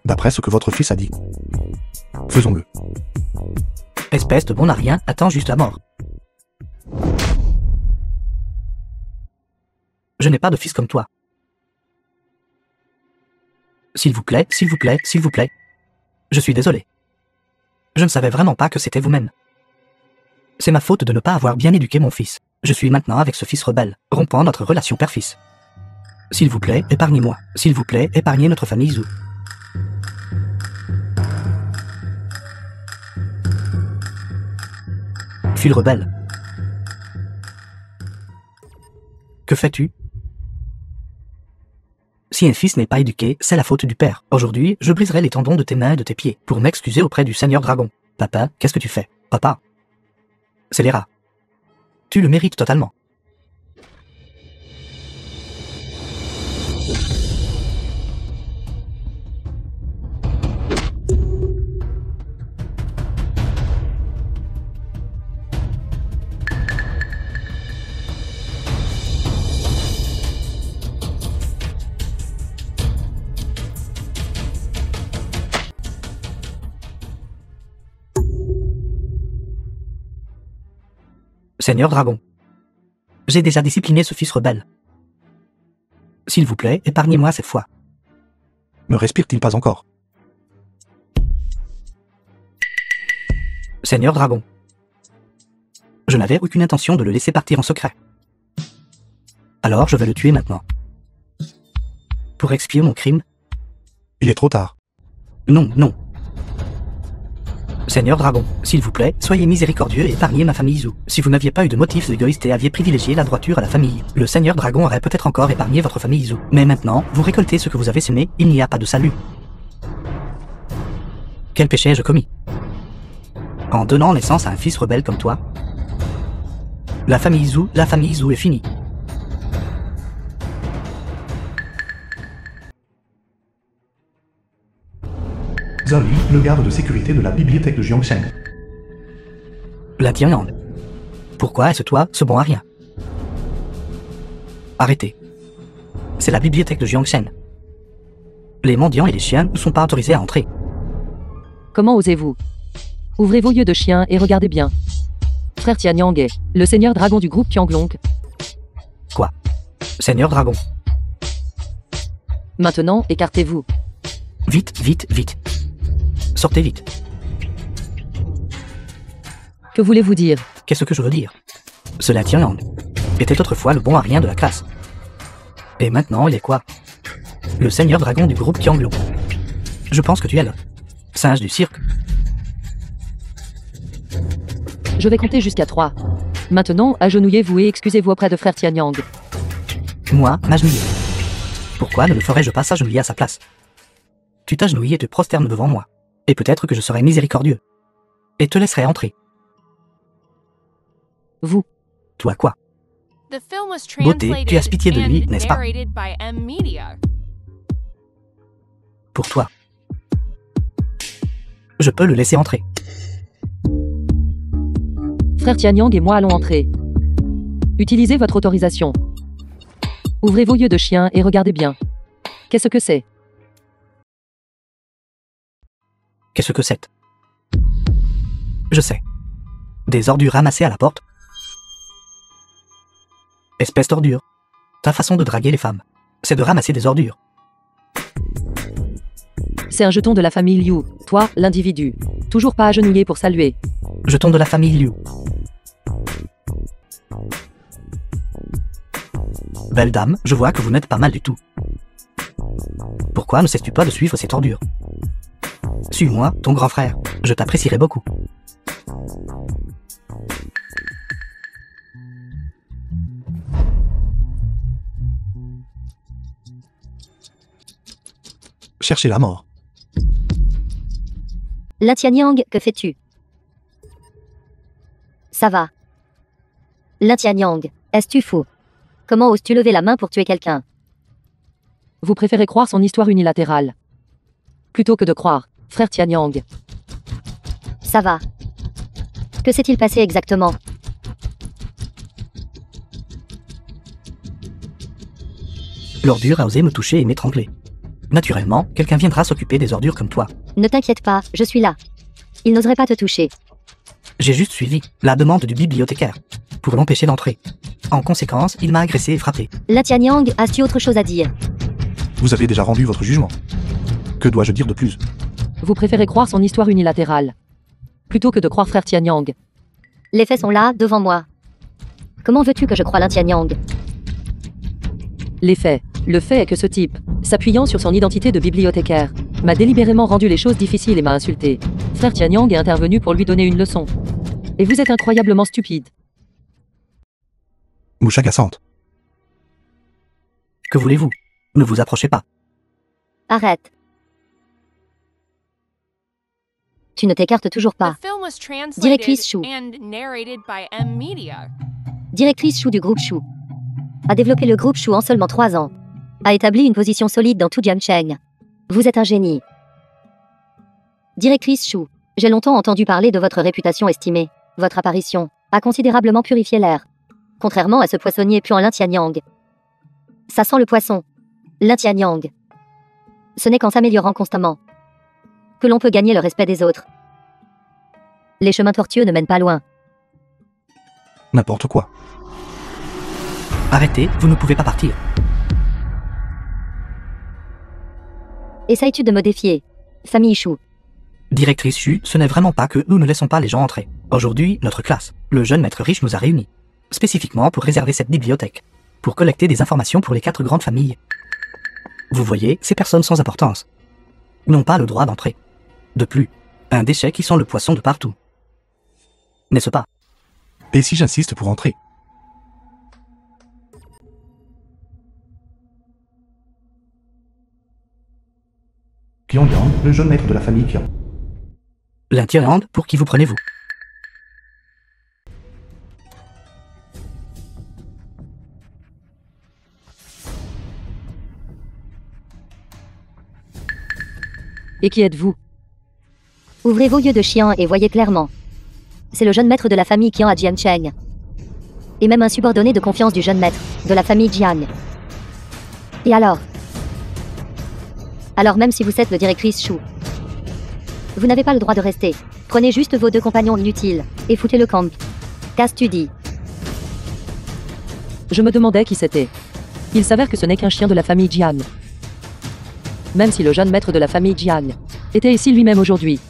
D'après ce que votre fils a dit. Faisons-le. Espèce de bon à rien, attends juste la mort. Je n'ai pas de fils comme toi. S'il vous plaît, s'il vous plaît, s'il vous plaît. Je suis désolé. Je ne savais vraiment pas que c'était vous-même. C'est ma faute de ne pas avoir bien éduqué mon fils. Je suis maintenant avec ce fils rebelle, rompant notre relation père-fils. S'il vous plaît, épargnez-moi. S'il vous plaît, épargnez notre famille Zou. Fille rebelle. Que fais-tu? Si un fils n'est pas éduqué, c'est la faute du père. Aujourd'hui, je briserai les tendons de tes mains et de tes pieds pour m'excuser auprès du Seigneur Dragon. Papa, qu'est-ce que tu fais? Papa. C'est les rats. Tu le mérites totalement. Seigneur Dragon. J'ai déjà discipliné ce fils rebelle. S'il vous plaît, épargnez-moi cette fois. Me respire-t-il pas encore? Seigneur Dragon. Je n'avais aucune intention de le laisser partir en secret. Alors je vais le tuer maintenant. Pour expier mon crime? Il est trop tard. Non, non. Seigneur Dragon, s'il vous plaît, soyez miséricordieux et épargnez ma famille Zou. Si vous n'aviez pas eu de motifs égoïstes et aviez privilégié la droiture à la famille, le Seigneur Dragon aurait peut-être encore épargné votre famille Zou. Mais maintenant, vous récoltez ce que vous avez semé, il n'y a pas de salut. Quel péché ai-je commis? En donnant naissance à un fils rebelle comme toi? La famille Zou est finie. Zali, le garde de sécurité de la bibliothèque de Jiangshen. La Tianyang. Pourquoi est-ce toi, ce bon à rien? Arrêtez. C'est la bibliothèque de Jiangshen. Les mendiants et les chiens ne sont pas autorisés à entrer. Comment osez-vous? Ouvrez vos yeux de chien et regardez bien. Frère Tianyang est le seigneur dragon du groupe Qianglong. Quoi? Seigneur Dragon. Maintenant, écartez-vous. Vite, vite, vite. Sortez vite. Que voulez-vous dire? Qu'est-ce que je veux dire? Cela Tianyang était autrefois le bon à rien de la classe. Et maintenant, il est quoi? Le seigneur dragon du groupe Qianglong. Je pense que tu es le singe du cirque. Je vais compter jusqu'à 3. Maintenant, agenouillez-vous et excusez-vous auprès de frère Tianyang. Moi, m'agenouiller. Pourquoi ne le ferais-je pas s'agenouiller à sa place? Tu t'agenouilles et te prosternes devant moi. Et peut-être que je serai miséricordieux. Et te laisserai entrer. Vous. Toi quoi? The film was Beauté, tu as translated pitié de lui, and n'est-ce pas? narrated by M Media. Pour toi. Je peux le laisser entrer. Frère Tianyang et moi allons entrer. Utilisez votre autorisation. Ouvrez vos yeux de chien et regardez bien. Qu'est-ce que c'est? Qu'est-ce que c'est? Je sais. Des ordures ramassées à la porte. Espèce d'ordure. Ta façon de draguer les femmes, c'est de ramasser des ordures. C'est un jeton de la famille Liu. Toi, l'individu. Toujours pas agenouillé pour saluer. Jeton de la famille Liu. Belle dame, je vois que vous n'êtes pas mal du tout. Pourquoi ne cesses-tu pas de suivre cette ordure? Suis-moi, ton grand frère. Je t'apprécierai beaucoup. Cherchez la mort. La Tianyang, que fais-tu? Ça va. La Tianyang, es-tu fou? Comment oses-tu lever la main pour tuer quelqu'un? Vous préférez croire son histoire unilatérale. Plutôt que de croire, frère Tianyang. Ça va. Que s'est-il passé exactement? L'ordure a osé me toucher et m'étrangler. Naturellement, quelqu'un viendra s'occuper des ordures comme toi. Ne t'inquiète pas, je suis là. Il n'oserait pas te toucher. J'ai juste suivi la demande du bibliothécaire pour l'empêcher d'entrer. En conséquence, il m'a agressé et frappé. Lin Tianyang, as-tu autre chose à dire? Vous avez déjà rendu votre jugement. Que dois-je dire de plus? Vous préférez croire son histoire unilatérale. Plutôt que de croire frère Tianyang. Les faits sont là, devant moi. Comment veux-tu que je croie Lin Tianyang? Les faits. Le fait est que ce type, s'appuyant sur son identité de bibliothécaire, m'a délibérément rendu les choses difficiles et m'a insulté. Frère Tianyang est intervenu pour lui donner une leçon. Et vous êtes incroyablement stupide. Mouche agaçante. Que voulez-vous? Ne vous approchez pas. Arrête. Tu ne t'écartes toujours The pas. film was translated Directrice Chou. and narrated by M Media. Directrice Chou du groupe Chou. A développé le groupe Chou en seulement 3 ans. A établi une position solide dans tout Jiangcheng. Vous êtes un génie. Directrice Chou. J'ai longtemps entendu parler de votre réputation estimée. Votre apparition a considérablement purifié l'air. Contrairement à ce poissonnier puant Lin Tianyang. Ça sent le poisson. Lin Tianyang. Ce n'est qu'en s'améliorant constamment que l'on peut gagner le respect des autres. Les chemins tortueux ne mènent pas loin. N'importe quoi. Arrêtez, vous ne pouvez pas partir. Essayes-tu de me défier? Famille Chou. Directrice Chu, ce n'est vraiment pas que nous ne laissons pas les gens entrer. Aujourd'hui, notre classe, le jeune maître riche nous a réunis. Spécifiquement pour réserver cette bibliothèque. Pour collecter des informations pour les 4 grandes familles. Vous voyez, ces personnes sans importance n'ont pas le droit d'entrer. De plus, un déchet qui sent le poisson de partout. N'est-ce pas? Et si j'insiste pour entrer? Qianyang, le jeune maître de la famille Qian. Lin Tianyang, pour qui vous prenez-vous? Et qui êtes-vous? Ouvrez vos yeux de chien et voyez clairement. C'est le jeune maître de la famille Qian à Jiangcheng. Et même un subordonné de confiance du jeune maître, de la famille Jiang. Et alors? Alors même si vous êtes le directrice Chou, vous n'avez pas le droit de rester. Prenez juste vos 2 compagnons inutiles, et foutez le camp. Qu'as-tu dit? Je me demandais qui c'était. Il s'avère que ce n'est qu'un chien de la famille Jiang. Même si le jeune maître de la famille Jiang était ici lui-même aujourd'hui,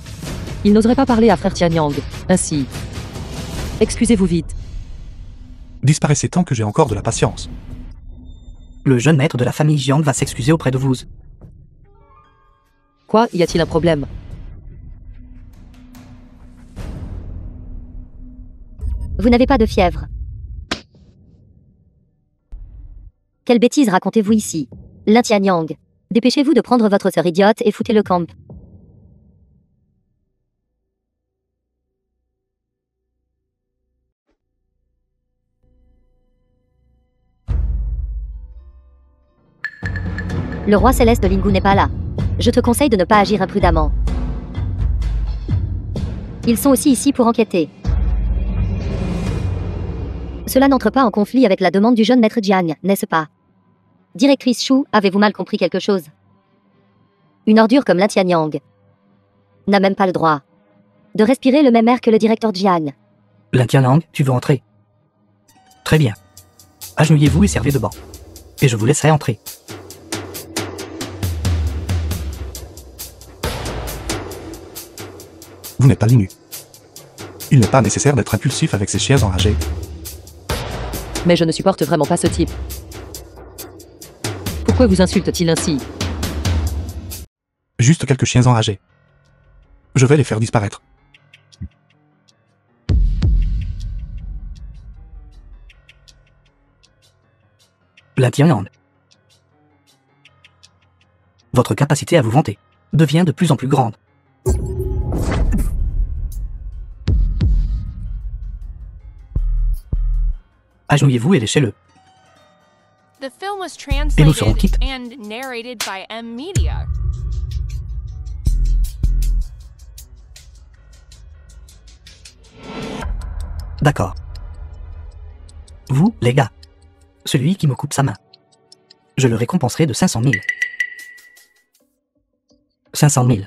il n'oserait pas parler à frère Tianyang, ainsi. Excusez-vous vite. Disparaissez tant que j'ai encore de la patience. Le jeune maître de la famille Jiang va s'excuser auprès de vous. Quoi, y a-t-il un problème? Vous n'avez pas de fièvre. Quelle bêtise racontez-vous ici? Lin Tianyang. Dépêchez-vous de prendre votre sœur idiote et foutez le camp. Le roi céleste de Lingu n'est pas là. Je te conseille de ne pas agir imprudemment. Ils sont aussi ici pour enquêter. Cela n'entre pas en conflit avec la demande du jeune maître Jiang, n'est-ce pas? Directrice Chou, avez-vous mal compris quelque chose? Une ordure comme Lin Tianyang n'a même pas le droit de respirer le même air que le directeur Jiang. Lin Tianyang, tu veux entrer? Très bien. Agenouillez-vous et servez de banc. Et je vous laisserai entrer. Vous n'êtes pas Lingu. Il n'est pas nécessaire d'être impulsif avec ces chiens enragés. Mais je ne supporte vraiment pas ce type. Pourquoi vous insulte-t-il ainsi? Juste quelques chiens enragés. Je vais les faire disparaître. Lin Tianyang. Votre capacité à vous vanter devient de plus en plus grande. Agenouillez-vous et léchez-le. The film was Et nous serons translated quittes. and narrated by M Media. D'accord. Vous, les gars. Celui qui me coupe sa main. Je le récompenserai de 500 000. 500 000.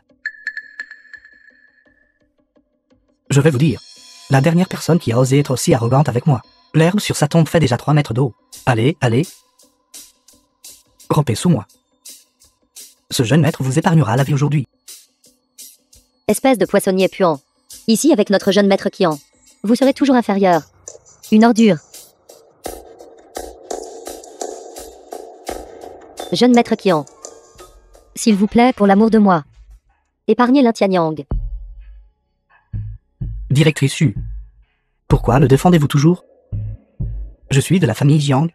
Je vais vous dire. La dernière personne qui a osé être aussi arrogante avec moi. L'herbe sur sa tombe fait déjà 3 mètres d'eau. Allez, allez. Rampez sous moi. Ce jeune maître vous épargnera la vie aujourd'hui. Espèce de poissonnier puant. Ici avec notre jeune maître Kian. Vous serez toujours inférieur. Une ordure. Jeune maître Kian. S'il vous plaît, pour l'amour de moi. Épargnez l'Intianyang. Directrice Hu. Pourquoi le défendez-vous toujours? Je suis de la famille Jiang.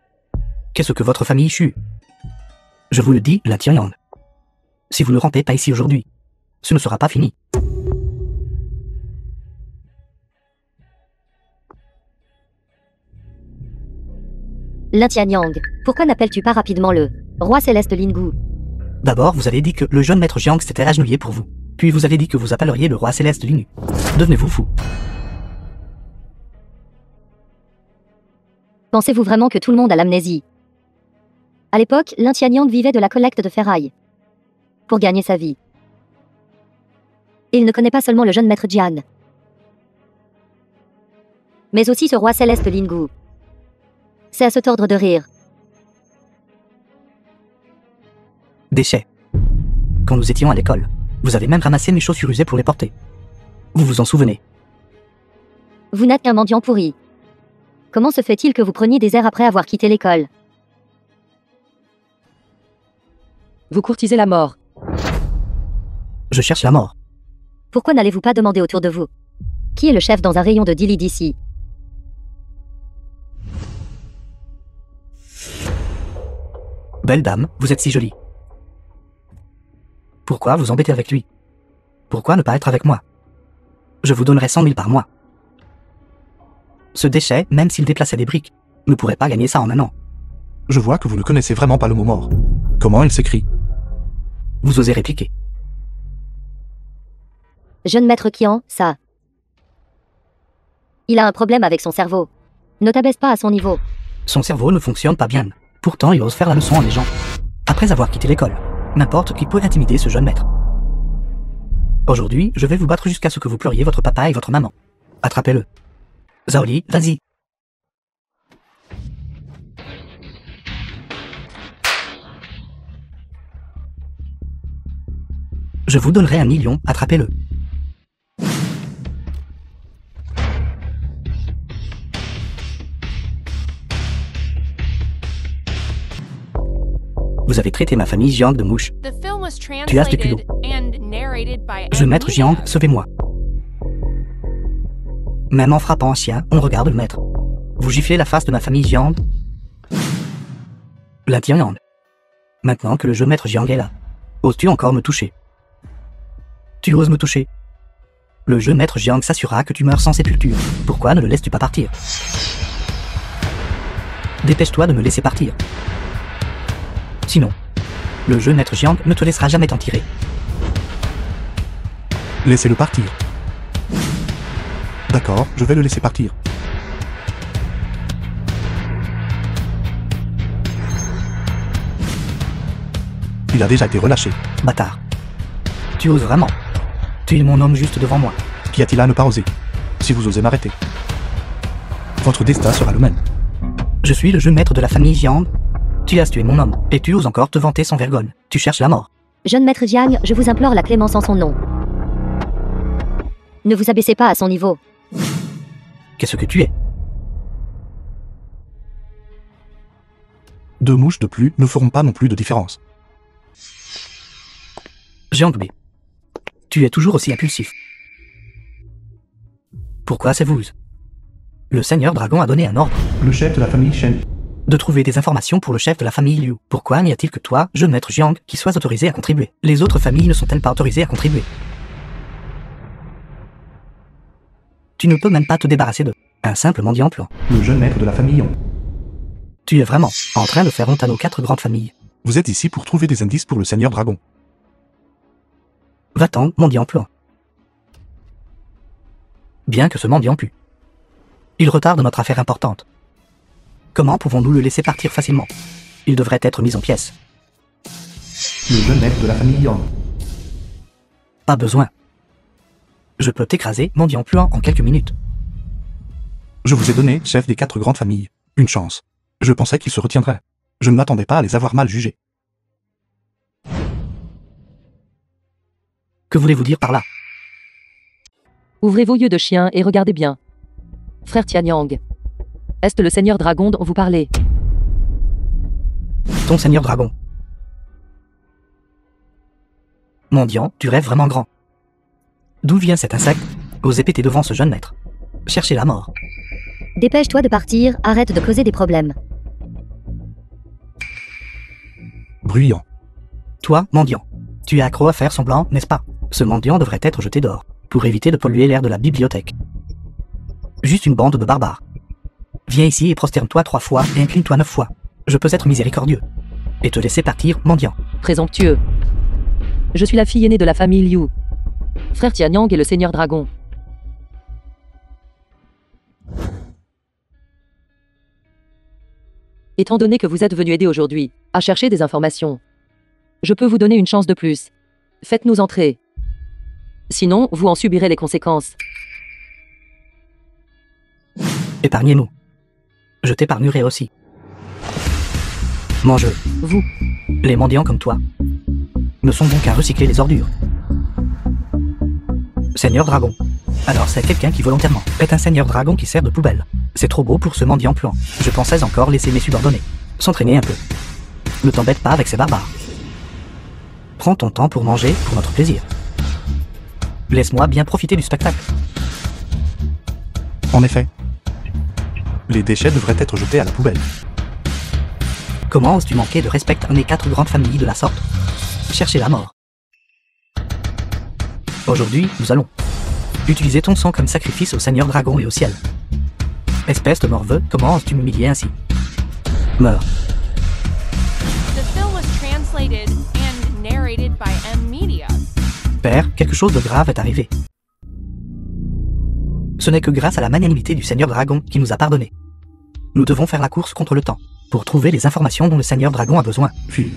Qu'est-ce que votre famille Shu? Je vous le dis, la Tianyang. Si vous ne rampez pas ici aujourd'hui, ce ne sera pas fini. L'Intianyang. Pourquoi n'appelles-tu pas rapidement le roi céleste Lingu? D'abord, vous avez dit que le jeune maître Jiang s'était agenouillé pour vous. Puis vous avez dit que vous appelleriez le roi céleste Lingu. Devenez-vous fou? Pensez-vous vraiment que tout le monde a l'amnésie? À l'époque, l'Intianyang vivait de la collecte de ferraille. Pour gagner sa vie. Et il ne connaît pas seulement le jeune maître Jian. Mais aussi ce roi céleste Lingu. C'est à se tordre de rire. Déchets. Quand nous étions à l'école, vous avez même ramassé mes chaussures usées pour les porter. Vous vous en souvenez? Vous n'êtes qu'un mendiant pourri. Comment se fait-il que vous preniez des airs après avoir quitté l'école? Vous courtisez la mort. Je cherche la mort. Pourquoi n'allez-vous pas demander autour de vous? Qui est le chef dans un rayon de 10 lits d'ici? Belle dame, vous êtes si jolie. Pourquoi vous embêter avec lui? Pourquoi ne pas être avec moi? Je vous donnerai 100 000 par mois. Ce déchet, même s'il déplaçait des briques, ne pourrait pas gagner ça en un an. Je vois que vous ne connaissez vraiment pas le mot mort. Comment il s'écrit? Vous osez répliquer. Jeune maître Kian, ça. Il a un problème avec son cerveau. Ne t'abaisse pas à son niveau. Son cerveau ne fonctionne pas bien. Pourtant, il ose faire la leçon à des gens. Après avoir quitté l'école, n'importe qui peut intimider ce jeune maître. Aujourd'hui, je vais vous battre jusqu'à ce que vous pleuriez votre papa et votre maman. Attrapez-le. Zaoli, vas-y. Je vous donnerai 1 million, attrapez-le. Vous avez traité ma famille Jiang de mouche. The film was Tu as ce culot. translated and narrated by Je M maître Media. Jiang, sauvez-moi. Même en frappant un chien, on regarde le maître. Vous giflez la face de ma famille Jiang. La Tianyang. Maintenant que le jeu maître Jiang est là, oses-tu encore me toucher? Tu oses me toucher? Le jeu maître Jiang s'assurera que tu meurs sans sépulture. Pourquoi ne le laisses-tu pas partir? Dépêche-toi de me laisser partir. Sinon, le jeu maître Jiang ne te laissera jamais t'en tirer. Laissez-le partir. D'accord, je vais le laisser partir. Il a déjà été relâché. Bâtard. Tu oses vraiment? Tu es mon homme juste devant moi. Qu'y a-t-il à ne pas oser? Si vous osez m'arrêter, votre destin sera le même. Je suis le jeu maître de la famille Jiang. Tu as tué mon homme, et tu oses encore te vanter sans vergogne. Tu cherches la mort. Jeune maître Jiang, je vous implore la clémence en son nom. Ne vous abaissez pas à son niveau. Qu'est-ce que tu es? 2 mouches de plus ne feront pas non plus de différence. Jiang B. Tu es toujours aussi impulsif. Pourquoi c'est vous? Le seigneur dragon a donné un ordre Le chef de la famille Shen. de trouver des informations pour le chef de la famille Liu. Pourquoi n'y a-t-il que toi, jeune maître Jiang, qui sois autorisé à contribuer? Les autres familles ne sont-elles pas autorisées à contribuer? Tu ne peux même pas te débarrasser de un simple mendiant plan. Le jeune maître de la famille Yong. Tu es vraiment en train de faire honte à nos 4 grandes familles. Vous êtes ici pour trouver des indices pour le Seigneur Dragon. Va-t'en, mendiant puant. Bien que ce mendiant pue. Il retarde notre affaire importante. Comment pouvons-nous le laisser partir facilement? Il devrait être mis en pièces. Le jeune maître de la famille Yang. Pas besoin. Je peux t'écraser, mendiant puant, en quelques minutes. Je vous ai donné, chef des 4 grandes familles, une chance. Je pensais qu'il se retiendrait. Je ne m'attendais pas à les avoir mal jugés. Que voulez-vous dire par là? Ouvrez vos yeux de chien et regardez bien. Frère Tianyang. Est-ce le Seigneur Dragon dont vous parlez? Ton Seigneur Dragon. Mendiant, tu rêves vraiment grand. D'où vient cet insecte? Osez péter devant ce jeune maître. Cherchez la mort. Dépêche-toi de partir, arrête de causer des problèmes. Bruyant. Toi, mendiant. Tu es accro à faire semblant, n'est-ce pas? Ce mendiant devrait être jeté dehors, pour éviter de polluer l'air de la bibliothèque. Juste une bande de barbares. Viens ici et prosterne-toi 3 fois et incline-toi 9 fois. Je peux être miséricordieux. Et te laisser partir, mendiant. Présomptueux. Je suis la fille aînée de la famille Liu. Frère Tianyang est le Seigneur Dragon. Étant donné que vous êtes venu aider aujourd'hui à chercher des informations, je peux vous donner une chance de plus. Faites-nous entrer. Sinon, vous en subirez les conséquences. Épargnez-nous. Je t'épargnerai aussi. Mangeux. Vous, Les mendiants comme toi ne sont bon qu'à recycler les ordures. Seigneur Dragon. Alors c'est quelqu'un qui volontairement est un Seigneur Dragon qui sert de poubelle. C'est trop beau pour ce mendiant puant. Je pensais encore laisser mes subordonnés s'entraîner un peu. Ne t'embête pas avec ces barbares. Prends ton temps pour manger pour notre plaisir. Laisse-moi bien profiter du spectacle. En effet. Les déchets devraient être jetés à la poubelle. Comment oses-tu manquer de respect à mes 4 grandes familles de la sorte? Chercher la mort. Aujourd'hui, nous allons utiliser ton sang comme sacrifice au Seigneur Dragon et au ciel. Espèce de morveux, comment oses-tu m'humilier ainsi? Meurs. The film was translated and narrated by M Media. Père, quelque chose de grave est arrivé. Ce n'est que grâce à la magnanimité du Seigneur Dragon qui nous a pardonné. Nous devons faire la course contre le temps, pour trouver les informations dont le Seigneur Dragon a besoin. Puis,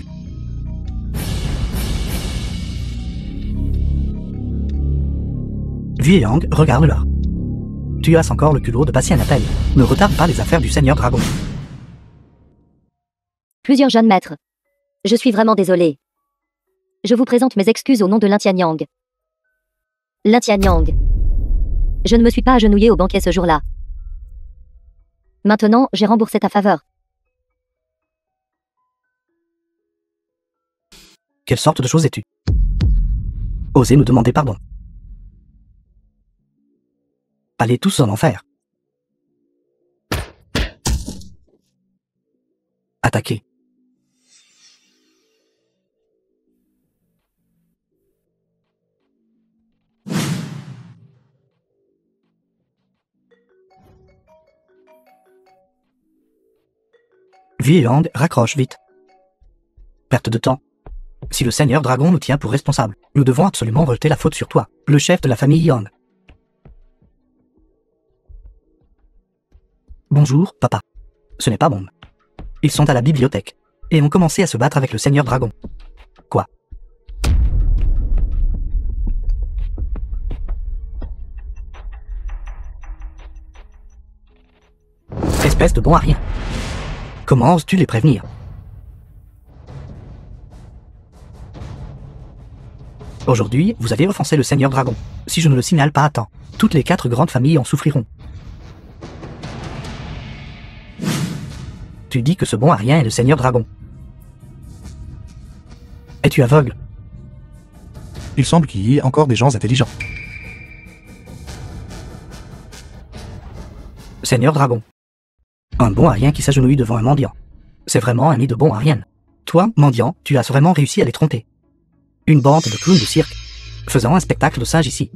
Vieyang, regarde-la. Tu as encore le culot de passer un appel. Ne retarde pas les affaires du Seigneur Dragon. Plusieurs jeunes maîtres. Je suis vraiment désolé. Je vous présente mes excuses au nom de Lin Tianyang. Lin Tianyang. Je ne me suis pas agenouillé au banquet ce jour-là. Maintenant, j'ai remboursé ta faveur. Quelle sorte de chose es-tu? Osez nous demander pardon. Allez tous en enfer. Attaquez. Vieyang, raccroche vite. Perte de temps. Si le Seigneur Dragon nous tient pour responsables, nous devons absolument rejeter la faute sur toi, le chef de la famille Yang. Bonjour, papa. Ce n'est pas bon. Ils sont à la bibliothèque, et ont commencé à se battre avec le Seigneur Dragon. Quoi? Espèce de bon à rien. Comment oses-tu les prévenir? Aujourd'hui, vous avez offensé le Seigneur Dragon. Si je ne le signale pas à temps, toutes les 4 grandes familles en souffriront. Tu dis que ce bon à rien est le Seigneur Dragon. Es-tu aveugle? il semble qu'il y ait encore des gens intelligents. Seigneur Dragon. Un bon à rien qui s'agenouille devant un mendiant. C'est vraiment un nid de bon à rien. Toi, mendiant, tu as vraiment réussi à les tromper. Une bande de clowns de cirque, faisant un spectacle de singes ici.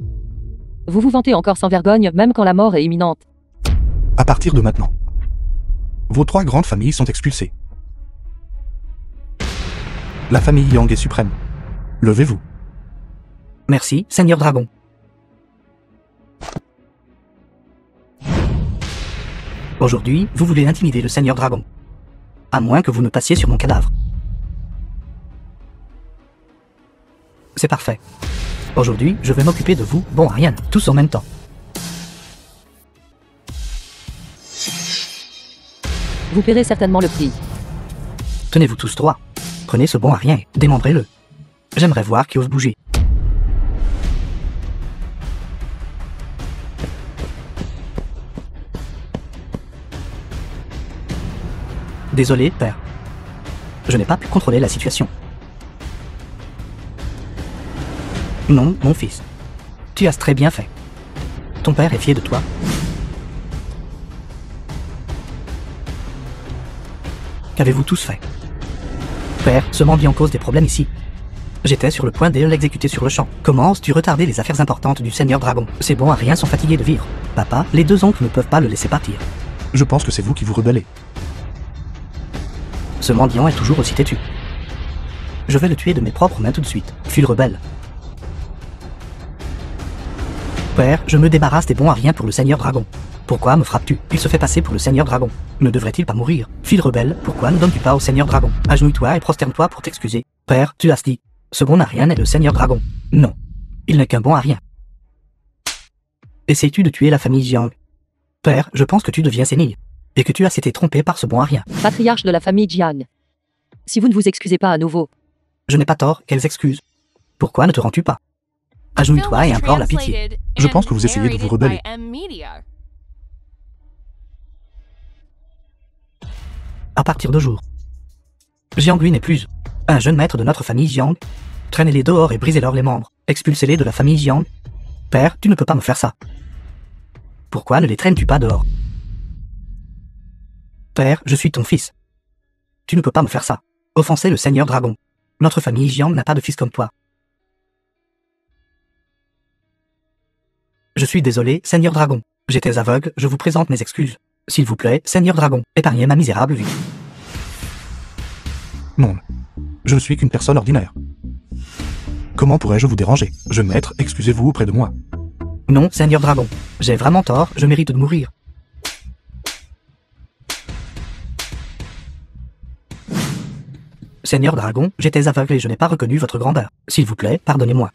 Vous vous vantez encore sans vergogne, même quand la mort est imminente. À partir de maintenant. Vos 3 grandes familles sont expulsées. La famille Yang est suprême. Levez-vous. Merci, Seigneur Dragon. Aujourd'hui, vous voulez intimider le Seigneur Dragon. À moins que vous ne passiez sur mon cadavre. C'est parfait. Aujourd'hui, je vais m'occuper de vous, bon à rien, tous en même temps. Vous paierez certainement le prix. Tenez-vous tous droits. Prenez ce bon à rien et démembrez-le. J'aimerais voir qui ose bouger. Désolé, père. Je n'ai pas pu contrôler la situation. Non, mon fils. Tu as très bien fait. Ton père est fier de toi. Qu'avez-vous tous fait? Père, ce mendiant cause des problèmes ici. J'étais sur le point de l'exécuter sur le champ. Comment oses-tu retarder les affaires importantes du Seigneur Dragon? Ces bons à rien sont fatigués de vivre. Papa, les 2 oncles ne peuvent pas le laisser partir. Je pense que c'est vous qui vous rebellez. Ce mendiant est toujours aussi têtu. Je vais le tuer de mes propres mains tout de suite. Fuis le rebelle. Père, je me débarrasse des bons à rien pour le Seigneur Dragon. Pourquoi me frappes-tu? Il se fait passer pour le Seigneur Dragon. Ne devrait-il pas mourir? Fille rebelle, pourquoi ne donnes-tu pas au Seigneur Dragon? Agenouille-toi et prosterne-toi pour t'excuser. Père, tu as dit. Ce bon à rien est le Seigneur Dragon. Non. Il n'est qu'un bon à rien. Essayes-tu de tuer la famille Jiang? Père, je pense que tu deviens sénile. Et que tu as été trompé par ce bon à rien. Patriarche de la famille Jiang. Si vous ne vous excusez pas à nouveau, Je n'ai pas tort, quelles excuses? Pourquoi ne te rends-tu pas? Agenouille-toi et implore la pitié. Je pense que vous essayez de vous rebeller. À partir de jour. Jiang lui n'est plus un jeune maître de notre famille Jiang. Traînez-les dehors et brisez-leur les membres. Expulsez-les de la famille Jiang. Père, tu ne peux pas me faire ça. Pourquoi ne les traînes-tu pas dehors? Père, je suis ton fils. Tu ne peux pas me faire ça. Offenser le Seigneur Dragon. Notre famille Jiang n'a pas de fils comme toi. Je suis désolé, Seigneur Dragon. J'étais aveugle, je vous présente mes excuses. S'il vous plaît, Seigneur Dragon, épargnez ma misérable vie. Non. Je ne suis qu'une personne ordinaire. Comment pourrais-je vous déranger? Jeune maître, excusez-vous auprès de moi. Non, Seigneur Dragon. J'ai vraiment tort, je mérite de mourir. Seigneur Dragon, j'étais aveugle et je n'ai pas reconnu votre grandeur. S'il vous plaît, pardonnez-moi.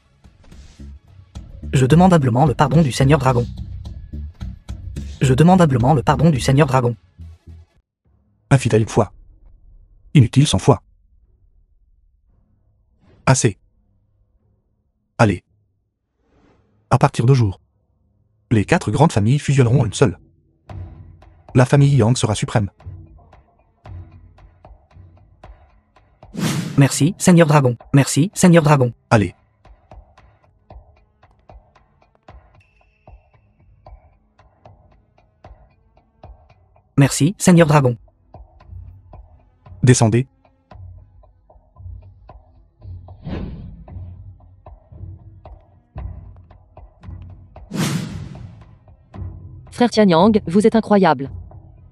Je demande humblement le pardon du Seigneur Dragon. Je demande humblement le pardon du Seigneur Dragon. Infidèle foi. Inutile sans foi. Assez. Allez. À partir de jour, les 4 grandes familles fusionneront en une seule. La famille Yang sera suprême. Merci, Seigneur Dragon. Merci, Seigneur Dragon. Allez. Merci, Seigneur Dragon. Descendez. frère Tianyang, vous êtes incroyable.